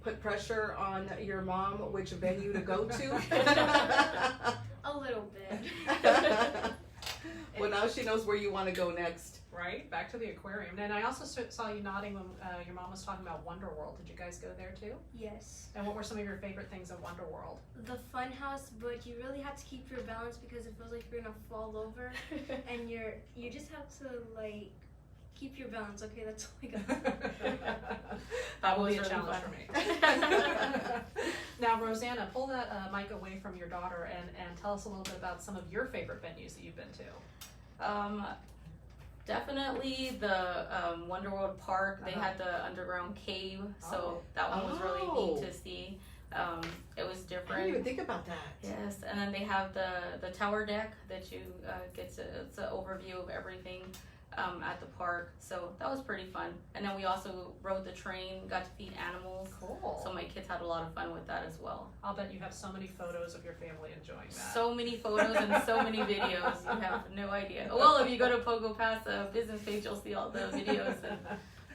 S2: put pressure on your mom which venue to go to?
S4: A little bit.
S2: Well, now she knows where you want to go next.
S1: Right, back to the aquarium. And I also saw you nodding when your mom was talking about Wonder World. Did you guys go there too?
S4: Yes.
S1: And what were some of your favorite things of Wonder World?
S4: The fun house, but you really have to keep your balance because it feels like you're gonna fall over, and you just have to like keep your balance. Okay, that's all I got.
S1: That will be a
S3: really
S1: challenge
S3: fun.
S1: for me. Now, Rosanna, pull that mic away from your daughter and tell us a little bit about some of your favorite venues that you've been to.
S3: Definitely the Wonder World Park. They had the underground cave, so that one was really neat to see. It was different.
S2: I didn't even think about that.
S3: Yes, and then they have the tower deck that you it's an overview of everything at the park. So that was pretty fun. And then we also rode the train, got to feed animals.
S1: Cool.
S3: So my kids had a lot of fun with that as well.
S1: I'll bet you have so many photos of your family enjoying that.
S3: So many photos and so many videos. You have no idea. Well, if you go to Pogopass business page, you'll see all the videos and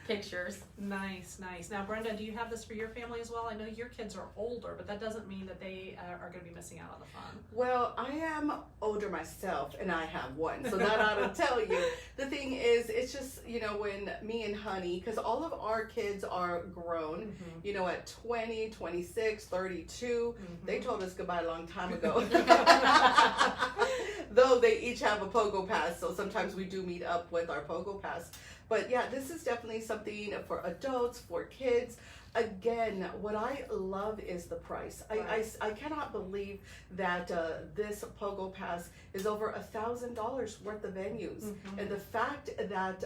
S3: pictures.
S1: Nice. Now, Brenda, do you have this for your family as well? I know your kids are older, but that doesn't mean that they are going to be missing out on the fun.
S2: Well, I am older myself, and I have one, so that ought to tell you. The thing is, it's just, when me and Honey, because all of our kids are grown, at 20, 26, 32, they told us goodbye a long time ago. Though they each have a Pogopass, so sometimes we do meet up with our Pogopass. But yeah, this is definitely something for adults, for kids. Again, what I love is the price. I cannot believe that this Pogopass is over $1,000 worth of venues. And the fact that,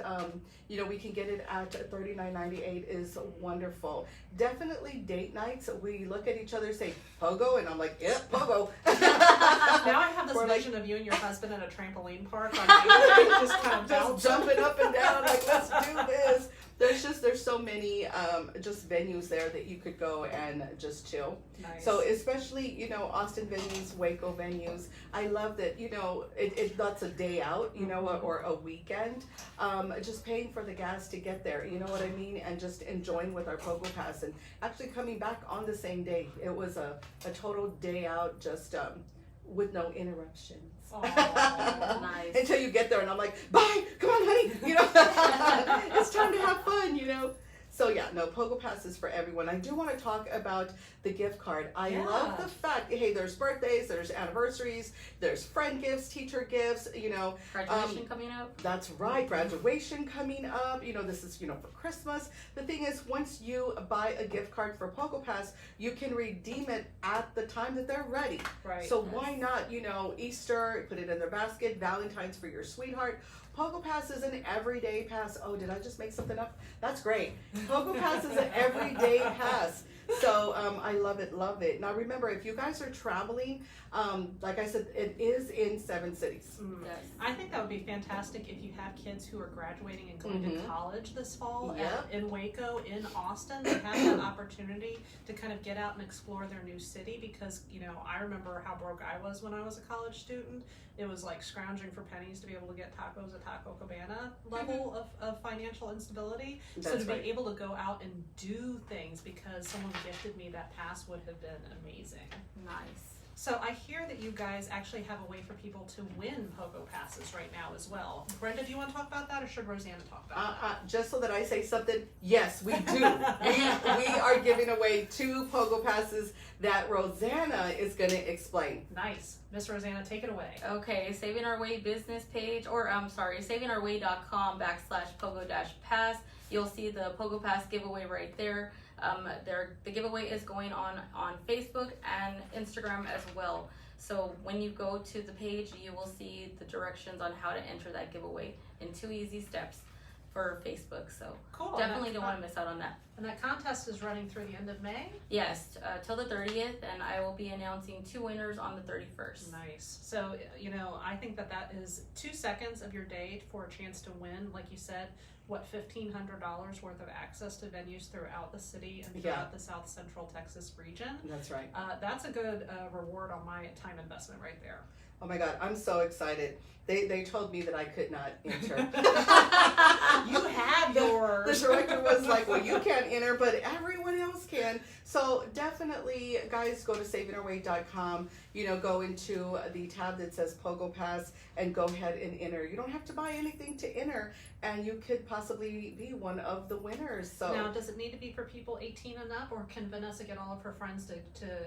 S2: we can get it at $39.98 is wonderful. Definitely date nights. We look at each other and say, Pogo, and I'm like, yeah, Pogo.
S1: Now I have this vision of you and your husband at a trampoline park on just kind of
S2: just jumping up and down, like, let's do this. there's so many just venues there that you could go and just chill.
S1: Nice.
S2: So especially, you know, Austin venues, Waco venues, I love that, you know, that's a day out, you know, or a weekend. Just paying for the gas to get there, you know what I mean? And just enjoying with our Pogopass and actually coming back on the same day. It was a total day out, just with no interruptions.
S3: Nice.
S2: Until you get there and I'm like, bye, come on honey, you know. It's time to have fun, you know. So yeah, no, Pogopass is for everyone. I do want to talk about the gift card. I love the fact, hey, there's birthdays, there's anniversaries, there's friend gifts, teacher gifts, you know.
S3: Graduation coming up.
S2: That's right, graduation coming up. You know, this is, you know, for Christmas. The thing is, once you buy a gift card for Pogopass, you can redeem it at the time that they're ready.
S1: Right.
S2: So why not, you know, Easter, put it in their basket, Valentine's for your sweetheart. Pogopass is an everyday pass. Oh, did I just make something up? That's great. Pogopass is an everyday pass. So I love it, love it. Now remember, if you guys are traveling, like I said, it is in 7 cities.
S3: Yes.
S1: I think that would be fantastic if you have kids who are graduating and going to college this fall.
S2: Yep.
S1: In Waco, in Austin, they have that opportunity to kind of get out and explore their new city because, you know, I remember how broke I was when I was a college student. It was like scrounging for pennies to be able to get tacos at Taco Cabana level of financial instability. So
S2: That's
S1: to be
S2: right.
S1: able to go out and do things because someone gifted me that pass would have been amazing.
S3: Nice.
S1: So I hear that you guys actually have a way for people to win Pogo Passes right now as well. Brenda, do you want to talk about that, or should Rosanna talk about that?
S2: Just so that I say something, yes, we do. we are giving away 2 Pogo Passes that Rosanna is going to explain.
S1: Nice. Miss Rosanna, take it away.
S3: Okay, Saving Our Way business page, or I'm sorry, savingourway.com/pogo-pass. You'll see the Pogopass giveaway right there. The giveaway is going on Facebook and Instagram as well. So when you go to the page, you will see the directions on how to enter that giveaway in 2 easy steps for Facebook. So
S1: Cool.
S3: definitely don't want to miss out on that.
S1: And that contest is running through the end of May?
S3: Yes, till the 30th, and I will be announcing 2 winners on the 31st.
S1: Nice. So, you know, I think that is 2 seconds of your day for a chance to win, like you said, what, $1,500 worth of access to venues throughout the city and throughout the South Central Texas region.
S2: That's right.
S1: That's a good reward on my time investment right there.
S2: Oh my God, I'm so excited. They told me that I could not enter.
S1: You have
S2: The
S1: yours.
S2: director was like, well, you can't enter, but everyone else can. So definitely, guys, go to savingourway.com, you know, go into the tab that says Pogopass and go ahead and enter. You don't have to buy anything to enter, and you could possibly be one of the winners. So
S1: Now, does it need to be for people 18 and up, or can Vanessa get all of her friends to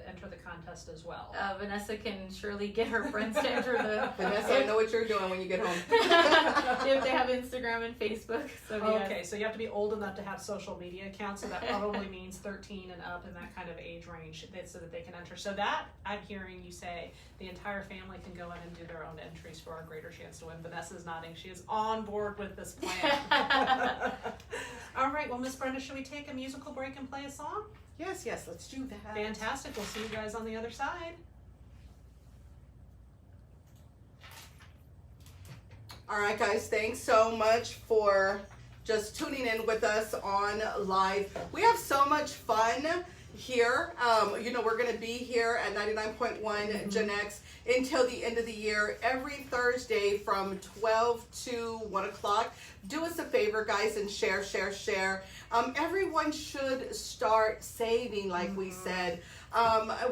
S1: enter the contest as well?
S3: Vanessa can surely get her friends to enter the.
S2: Vanessa, I know what you're doing when you get home.
S3: If they have Instagram and Facebook. So yes.
S1: Okay, so you have to be old enough to have social media accounts, so that probably means 13 and up in that kind of age range so that they can enter. So that, I'm hearing you say, the entire family can go in and do their own entries for a greater chance to win. Vanessa's nodding. She is on board with this plan. All right, well, Miss Brenda, should we take a musical break and play a song?
S2: Yes, let's do that.
S1: Fantastic. We'll see you guys on the other side.
S2: All right, guys, thanks so much for just tuning in with us on live. We have so much fun here. You know, we're going to be here at 99.1 GenX until the end of the year, every Thursday from 12 to 1 o'clock. Do us a favor, guys, and share. Everyone should start saving, like we said.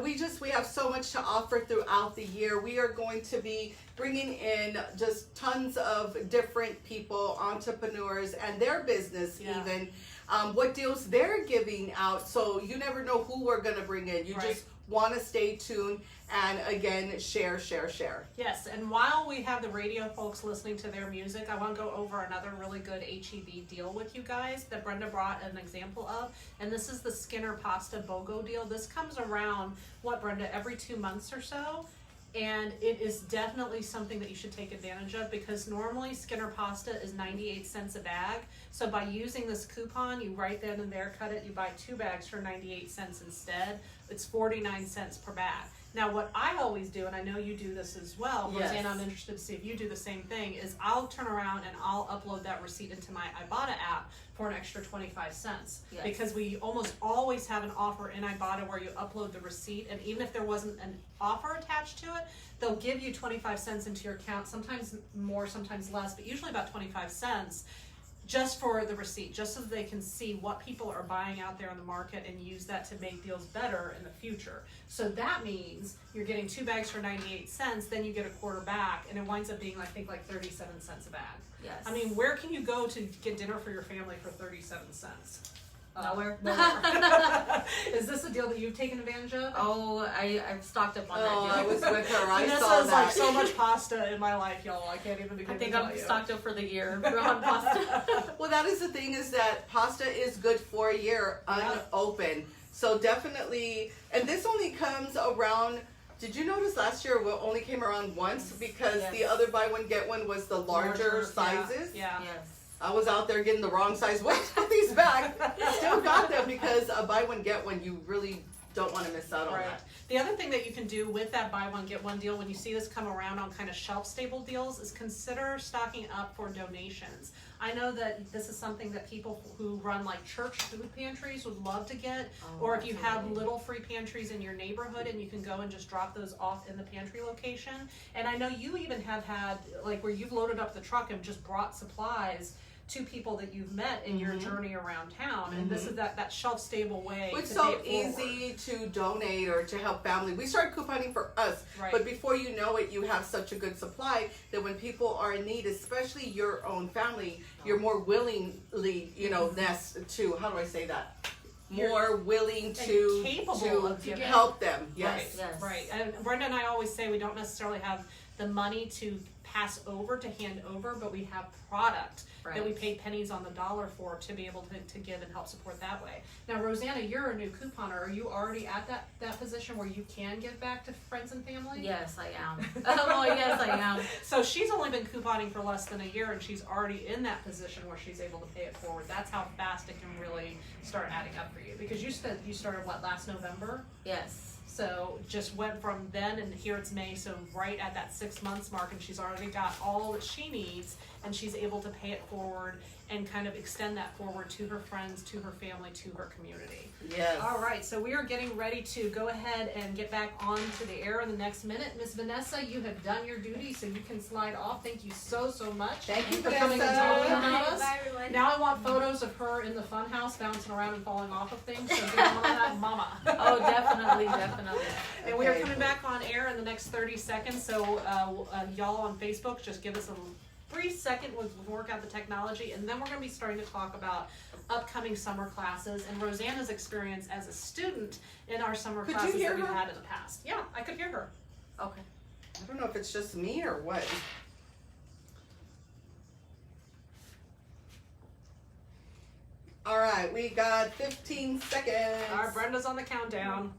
S2: We have so much to offer throughout the year. We are going to be bringing in just tons of different people, entrepreneurs, and their business even. What deals they're giving out. So you never know who we're going to bring in. You just want to stay tuned and again, share.
S1: Yes, and while we have the radio folks listening to their music, I want to go over another really good HEB deal with you guys that Brenda brought an example of. And this is the Skinner Pasta BOGO deal. This comes around, what, Brenda, every 2 months or so? And it is definitely something that you should take advantage of because normally Skinner pasta is 98 cents a bag. So by using this coupon, you right then and there cut it, you buy 2 bags for 98 cents instead. It's 49 cents per bag. Now, what I always do, and I know you do this as well,
S2: Yes.
S1: Rosanna, I'm interested to see if you do the same thing, is I'll turn around and I'll upload that receipt into my Ibotta app for an extra 25 cents.
S3: Yes.
S1: Because we almost always have an offer in Ibotta where you upload the receipt, and even if there wasn't an offer attached to it, they'll give you 25 cents into your account, sometimes more, sometimes less, but usually about 25 cents. Just for the receipt, just so they can see what people are buying out there in the market and use that to make deals better in the future. So that means you're getting 2 bags for 98 cents, then you get a quarter back, and it winds up being, I think, like 37 cents a bag.
S3: Yes.
S1: I mean, where can you go to get dinner for your family for 37 cents?
S3: Nowhere.
S1: Is this a deal that you've taken advantage of?
S3: Oh, I've stocked up on
S2: Oh,
S3: that
S2: I
S3: deal.
S2: was with her. I
S1: Vanessa
S2: saw
S1: has like
S2: that.
S1: so much pasta in my life, y'all. I can't even begin
S3: I think
S1: to tell
S3: I'm
S1: you.
S3: stocked up for the year on pasta.
S2: Well, that is the thing, is that pasta is good for a year
S1: Yeah.
S2: unopened. So definitely, and this only comes around. Did you notice last year it only came around once because
S3: Yes.
S2: the other buy one get one was the larger sizes?
S1: Yeah.
S3: Yes.
S2: I was out there getting the wrong size. Wait, put these back. Still got them because a buy one get one, you really don't want to miss out on
S1: Right.
S2: that.
S1: The other thing that you can do with that buy one get one deal when you see this come around on kind of shelf stable deals is consider stocking up for donations. I know that this is something that people who run like church food pantries would love to get, or if you have
S3: absolutely.
S1: little free pantries in your neighborhood and you can go and just drop those off in the pantry location. And I know you even have had like where you've loaded up the truck and just brought supplies to people that you've met in your journey around town, and this is that shelf stable way.
S2: It's
S1: to
S2: so
S1: pay it forward.
S2: easy to donate or to help family. We started couponing for us,
S1: Right.
S2: but before you know it, you have such a good supply that when people are in need, especially your own family, you're more willingly, nest to, how do I say that? More willing to,
S1: capable of giving.
S2: help them. Yes.
S1: Right,
S3: Yes.
S1: right. And Brenda and I always say we don't necessarily have the money to pass over, to hand over, but we have product that we
S3: Right.
S1: pay pennies on the dollar for to be able to give and help support that way. Now, Rosanna, you're a new couponer. Are you already at that position where you can give back to friends and family?
S3: Yes, I am. Oh, yes, I am.
S1: So she's only been couponing for less than a year, and she's already in that position where she's able to pay it forward. That's how fast it can really start adding up for you. Because you said you started, last November?
S3: Yes.
S1: So just went from then, and here it's May, so right at that 6 months mark, and she's already got all that she needs, and she's able to pay it forward and kind of extend that forward to her friends, to her family, to her community.
S2: Yes.
S1: All right, so we are getting ready to go ahead and get back on to the air in the next minute. Miss Vanessa, you have done your duty, so you can slide off. Thank you so much
S2: Thank you,
S1: for coming and talking
S2: Vanessa.
S1: about us.
S4: Bye, everyone.
S1: Now I want photos of her in the fun house bouncing around and falling off of things, so get on that mama.
S3: Oh, definitely, definitely.
S1: And we are
S2: Okay.
S1: coming back on air in the next 30 seconds, so y'all on Facebook, just give us a brief second, we'll work out the technology, and then we're going to be starting to talk about upcoming summer classes and Rosanna's experience as a student in our summer
S2: Could you
S1: classes
S2: hear
S1: that we've
S2: her?
S1: had in the past. Yeah, I could hear her.
S3: Okay.
S2: I don't know if it's just me or what. All right, we got 15 seconds.
S1: All right, Brenda's on the countdown.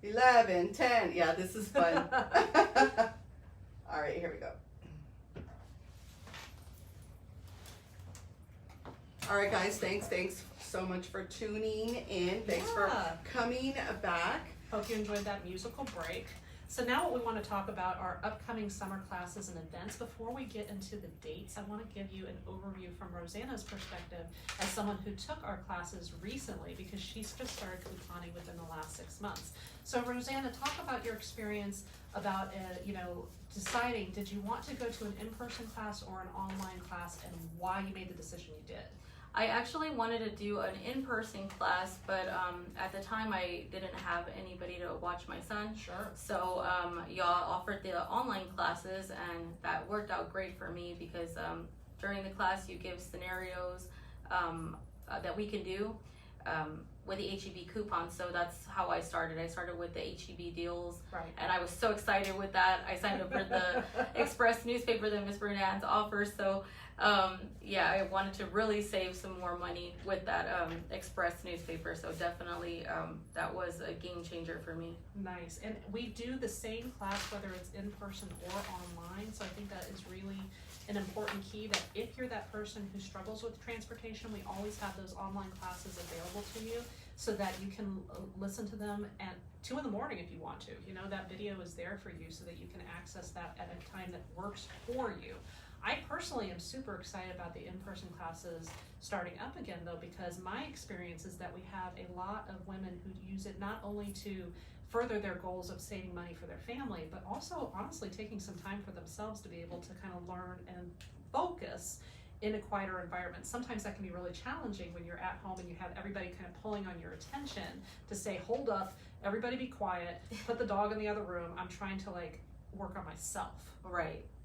S2: 11, 10. Yeah, this is fun. All right, here we go. All right, guys, thanks so much for tuning in. Thanks for
S1: Yeah.
S2: coming back.
S1: Hope you enjoyed that musical break. So now what we want to talk about are upcoming summer classes and events. Before we get into the dates, I want to give you an overview from Rosanna's perspective as someone who took our classes recently, because she's just started couponing within the last 6 months. So Rosanna, talk about your experience about, deciding, did you want to go to an in-person class or an online class, and why you made the decision you did?
S3: I actually wanted to do an in-person class, but at the time I didn't have anybody to watch my son.
S1: Sure.
S3: So y'all offered the online classes, and that worked out great for me because during the class you give scenarios that we can do with the HEB coupons. So that's how I started. I started with the HEB deals,
S1: Right.
S3: and I was so excited with that. I signed up for the Express newspaper that Miss Brenda Anz offers. So I wanted to really save some more money with that Express newspaper. So definitely that was a game changer for me.
S1: Nice. And we do the same class whether it's in person or online, so I think that is really an important key, that if you're that person who struggles with transportation, we always have those online classes available to you so that you can listen to them and 2 in the morning if you want to. You know, that video is there for you so that you can access that at a time that works for you. I personally am super excited about the in-person classes starting up again though, because my experience is that we have a lot of women who use it not only to further their goals of saving money for their family, but also honestly taking some time for themselves to be able to kind of learn and focus in a quieter environment. Sometimes that can be really challenging when you're at home and you have everybody kind of pulling on your attention to say, hold up, everybody be quiet, put the dog in the other room, I'm trying to like work on myself.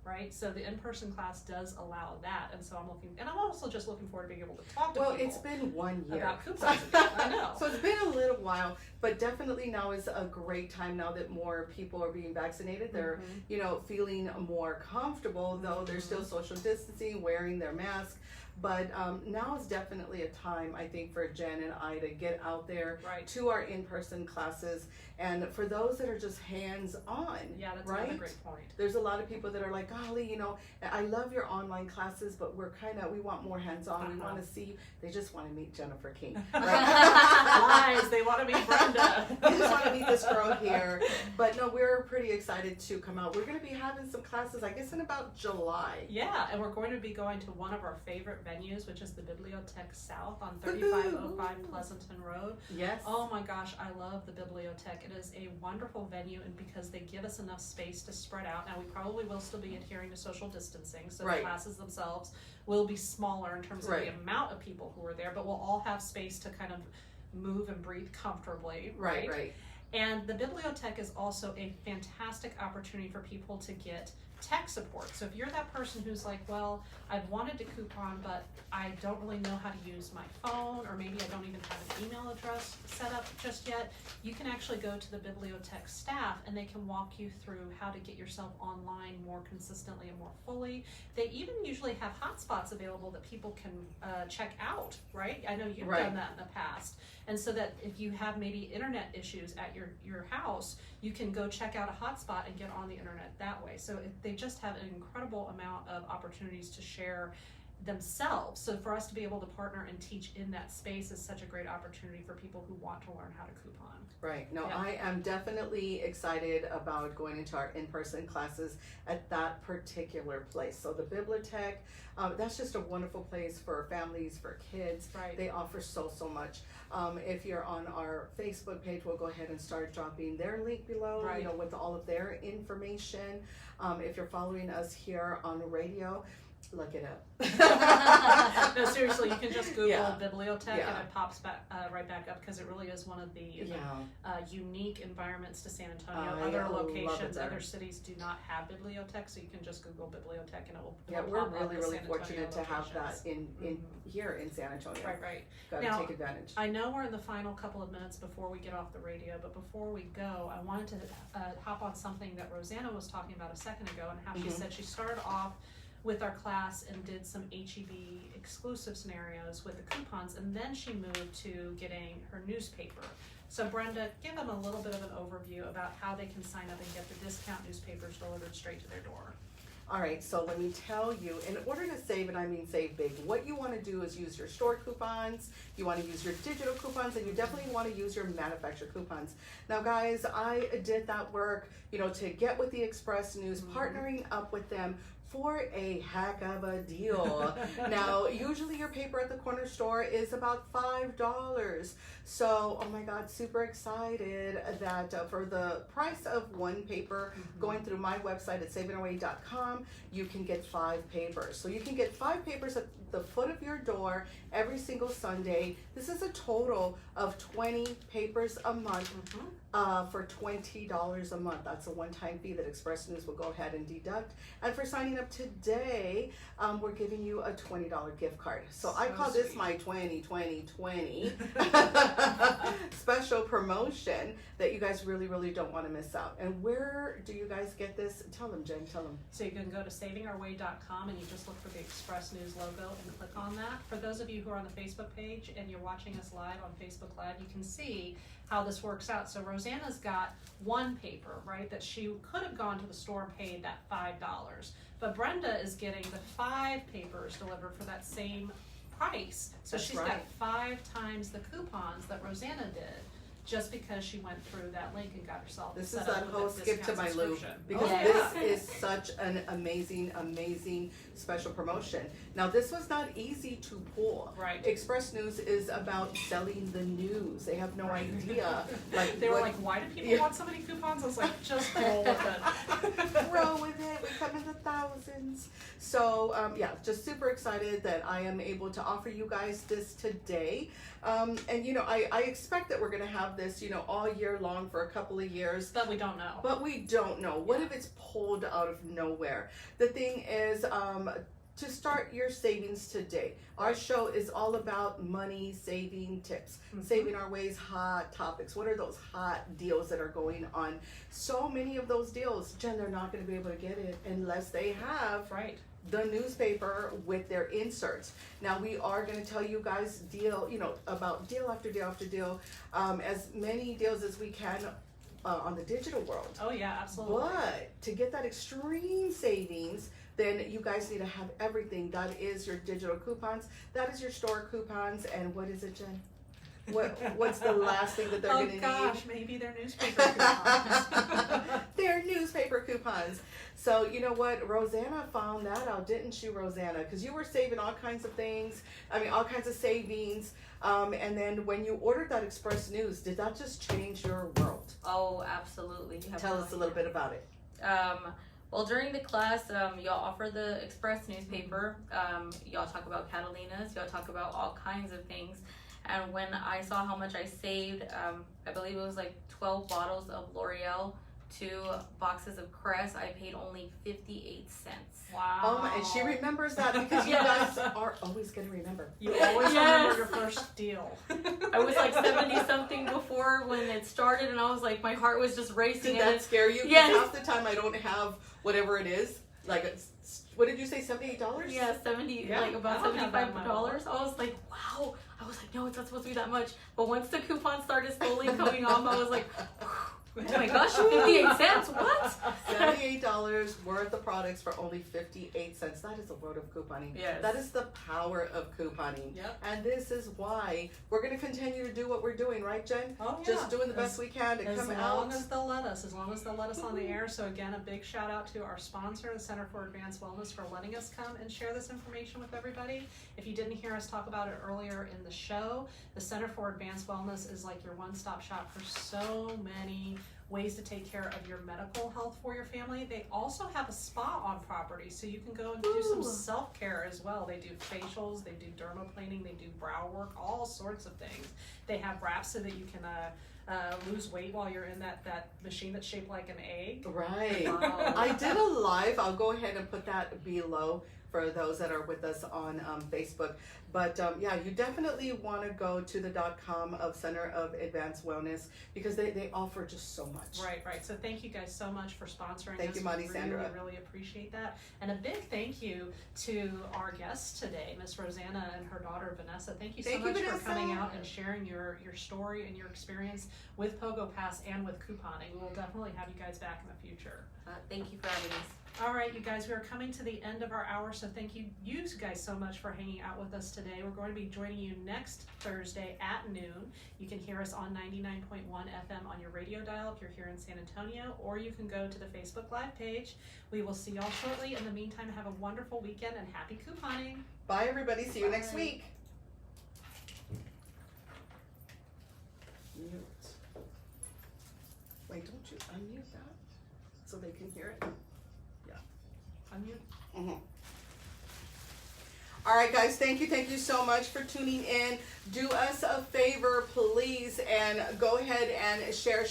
S1: Right? So the in-person class does allow that, and so I'm also just looking forward to being able to talk to people.
S2: Well, it's been 1 year.
S1: About coupons again. I know.
S2: So it's been a little while, but definitely now is a great time now that more people are being vaccinated. They're, you know, feeling more comfortable, though they're still social distancing, wearing their mask. But now is definitely a time, I think, for Jen and I to get out there to our in-person classes. And for those that are just hands-on,
S1: yeah, that's another great point.
S2: There's a lot of people that are like, golly, you know, I love your online classes, but we want more hands-on. We want to see, they just want to meet Jennifer King. Right?
S1: Lies, they want to meet Brenda.
S2: They just want to meet this girl here. But no, we're pretty excited to come out. We're going to be having some classes, I guess, in about July.
S1: Yeah, and we're going to be going to one of our favorite venues, which is the Bibliothèque South on 3505 Pleasanton Road.
S2: Yes.
S1: Oh my gosh, I love the Bibliothèque. It is a wonderful venue, and because they give us enough space to spread out. Now, we probably will still be adhering to social distancing, so the classes themselves will be smaller in terms of the amount of people who are there, but we'll all have space to kind of move and breathe comfortably. Right. And the Bibliothèque is also a fantastic opportunity for people to get tech support. So if you're that person who's like, well, I've wanted to coupon, but I don't really know how to use my phone, or maybe I don't even have an email address set up just yet, you can actually go to the Bibliothèque staff and they can walk you through how to get yourself online more consistently and more fully. They even usually have hotspots available that people can check out, right? I know you've done that in the past. And so that if you have maybe internet issues at your house, you can go check out a hotspot and get on the internet that way. So they just have an incredible amount of opportunities to share themselves. So for us to be able to partner and teach in that space is such a great opportunity for people who want to learn how to coupon.
S2: Right. No, I am definitely excited about going into our in-person classes at that particular place. So the Bibliothèque, that's just a wonderful place for families, for kids. They offer so much. If you're on our Facebook page, we'll go ahead and start dropping their link below, you know, with all of their information. If you're following us here on the radio, look it up.
S1: No, seriously, you can just Google Bibliothèque and it pops back right back up, because it really is one of the unique environments to San Antonio. Other locations, other cities do not have Bibliothèque, so you can just Google Bibliothèque and it will
S2: we're
S1: pop up
S2: really
S1: San
S2: fortunate
S1: Antonio
S2: to have
S1: locations.
S2: that in here in San Antonio.
S1: Right.
S2: Gotta
S1: Now,
S2: take advantage.
S1: I know we're in the final couple of minutes before we get off the radio, but before we go, I wanted to hop on something that Rosanna was talking about a second ago, and how she said she started off with our class and did some HEB exclusive scenarios with the coupons, and then she moved to getting her newspaper. So Brenda, give them a little bit of an overview about how they can sign up and get the discount newspapers delivered straight to their door.
S2: All right, so let me tell you, in order to save, and I mean save big, what you want to do is use your store coupons, you want to use your digital coupons, and you definitely want to use your manufacturer coupons. Now guys, I did that work, you know, to get with the Express News, partnering up with them for a heck of a deal. Now, usually your paper at the corner store is about $5. So, oh my God, super excited that for the price of one paper, going through my website at savingourway.com, you can get 5 papers. So you can get 5 papers at the foot of your door every single Sunday. This is a total of 20 papers a month for $20 a month. That's a one-time fee that Express News will go ahead and deduct. And for signing up today, we're giving you a $20 gift card. So I call this my 20 special promotion that you guys really don't want to miss out. And where do you guys get this? Tell them, Jen, tell them.
S1: So you can go to savingourway.com and you just look for the Express News logo and click on that. For those of you who are on the Facebook page and you're watching us live on Facebook Live, you can see how this works out. So Rosanna's got one paper, right, that she could have gone to the store and paid that $5. But Brenda is getting the 5 papers delivered for that same price. So she's got 5 times the coupons that Rosanna did. just because she went through that link and got herself
S2: This
S1: set
S2: is
S1: up
S2: that
S1: with
S2: whole
S1: a
S2: skip to
S1: discount
S2: my loop,
S1: subscription.
S2: because
S3: Oh,
S2: this
S3: yeah.
S2: is such an amazing special promotion. Now, this was not easy to pull.
S1: Right.
S2: Express News is about selling the news. They have no idea. Like
S1: They were
S2: what-
S1: like, why do people
S2: Yeah.
S1: want so many coupons? I was like, just roll with it.
S2: roll with it. We come in the thousands. So yeah, just super excited that I am able to offer you guys this today. And I expect that we're gonna have this, all year long for a couple of years.
S1: But we don't know.
S2: But we don't know. What if it's pulled out of nowhere? The thing is, to start your savings today. Our show is all about money saving tips, saving our ways, hot topics. What are those hot deals that are going on? So many of those deals, Jen, they're not going to be able to get it unless they have
S1: Right.
S2: the newspaper with their inserts. Now we are going to tell you guys about deal after deal after deal, as many deals as we can on the digital world.
S1: Oh yeah, absolutely.
S2: But to get that extreme savings, then you guys need to have everything. That is your digital coupons. That is your store coupons. And what is it, Jen? What's the last thing that they're
S1: Oh
S2: going to
S1: gosh,
S2: need?
S1: maybe their newspaper coupons.
S2: They're newspaper coupons. So you know what? Rosanna found that out, didn't she, Rosanna? Because you were saving all kinds of things. I mean, all kinds of savings. And then when you ordered that Express News, did that just change your world?
S3: Oh, absolutely. You have
S2: Tell
S3: no
S2: us a little bit about it.
S3: Well, during the class, y'all offer the Express newspaper. Y'all talk about Catalinas. Y'all talk about all kinds of things. And when I saw how much I saved, I believe it was like 12 bottles of L'Oreal, 2 boxes of Crest, I paid only 58 cents.
S1: Wow.
S2: Oh my, and she remembers that because you
S3: Yes.
S2: guys are always going to remember.
S1: You always remember your first deal.
S3: I was like 70 something before when it started, and I was like, my heart was just racing.
S2: Did
S3: and
S2: that scare you? 'Cause
S3: Yes.
S2: half the time I don't have whatever it is. Like, what did you say, $78?
S3: Yeah, 70,
S1: Yeah,
S3: like about
S1: I don't have that in my
S3: $75. I was like, wow. I was like, no, it's not supposed to be that much. But once the coupon started slowly coming off, I was like, oh my gosh, 58 cents, what?
S2: $78 worth of products for only 58 cents. That is a world of couponing.
S3: Yes.
S2: That is the power of couponing.
S1: Yep.
S2: And this is why we're going to continue to do what we're doing, right, Jen?
S1: Oh yeah.
S2: Just doing the best we can to
S1: As
S2: come
S1: long
S2: out.
S1: as they'll let us, on the air. So again, a big shout out to our sponsor, the Center for Advanced Wellness, for letting us come and share this information with everybody. If you didn't hear us talk about it earlier in the show, the Center for Advanced Wellness is like your one-stop shop for so many ways to take care of your medical health for your family. They also have a spa on property, so you can go and do some self-care as well. They do facials, they do dermaplaning, they do brow work, all sorts of things. They have wraps so that you can lose weight while you're in that machine that's shaped like an egg.
S2: Right.
S3: Wow.
S2: I did a live. I'll go ahead and put that below for those that are with us on Facebook. But yeah, you definitely want to go to the .com of Center of Advanced Wellness because they offer just so much.
S1: Right. So thank you guys so much for sponsoring
S2: Thank
S1: us.
S2: you, Monty
S1: We
S2: Sandra.
S1: really appreciate that. And a big thank you to our guests today, Miss Rosanna and her daughter Vanessa. Thank you so
S2: Thank you,
S1: much for
S2: Vanessa.
S1: coming out and sharing your story and your experience with Pogopass and with couponing. We'll definitely have you guys back in the future.
S3: Thank you for having us.
S1: All right, you guys, we are coming to the end of our hour, so thank you guys so much for hanging out with us today. We're going to be joining you next Thursday at noon. You can hear us on 99.1 FM on your radio dial if you're here in San Antonio, or you can go to the Facebook Live page. We will see y'all shortly. In the meantime, have a wonderful weekend and happy couponing.
S2: Bye, everybody. See you next
S3: Bye.
S2: week. Mute. Wait, don't you unmute that so they can hear it?
S1: Unmute.
S2: Mhm. All right, guys, thank you so much for tuning in. Do us a favor, please, and go ahead and share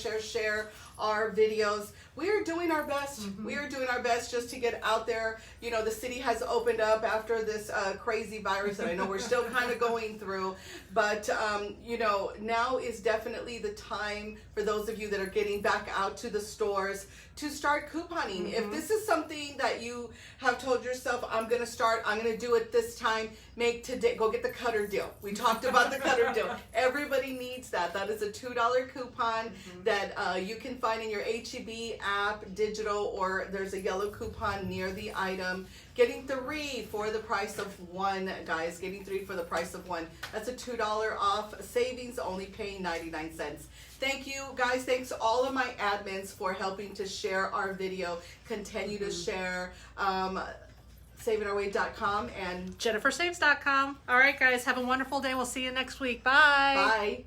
S2: our videos. We are doing our best. We are doing our best just to get out there. You know, the city has opened up after this crazy virus that I know we're still kind of going through. But, you know, now is definitely the time for those of you that are getting back out to the stores to start couponing. If this is something that you have told yourself, I'm going to do it this time, go get the Cutter deal. We talked about the Cutter deal. Everybody needs that. That is a $2 coupon that you can find in your HEB app, digital, or there's a yellow coupon near the item. Getting 3 for the price of 1, guys. Getting 3 for the price of 1. That's a $2 off savings, only paying 99 cents. Thank you, guys. Thanks to all of my admins for helping to share our video. Continue to share. savingourway.com and
S1: JenniferSaves.com. All right, guys, have a wonderful day. We'll see you next week. Bye.
S2: bye.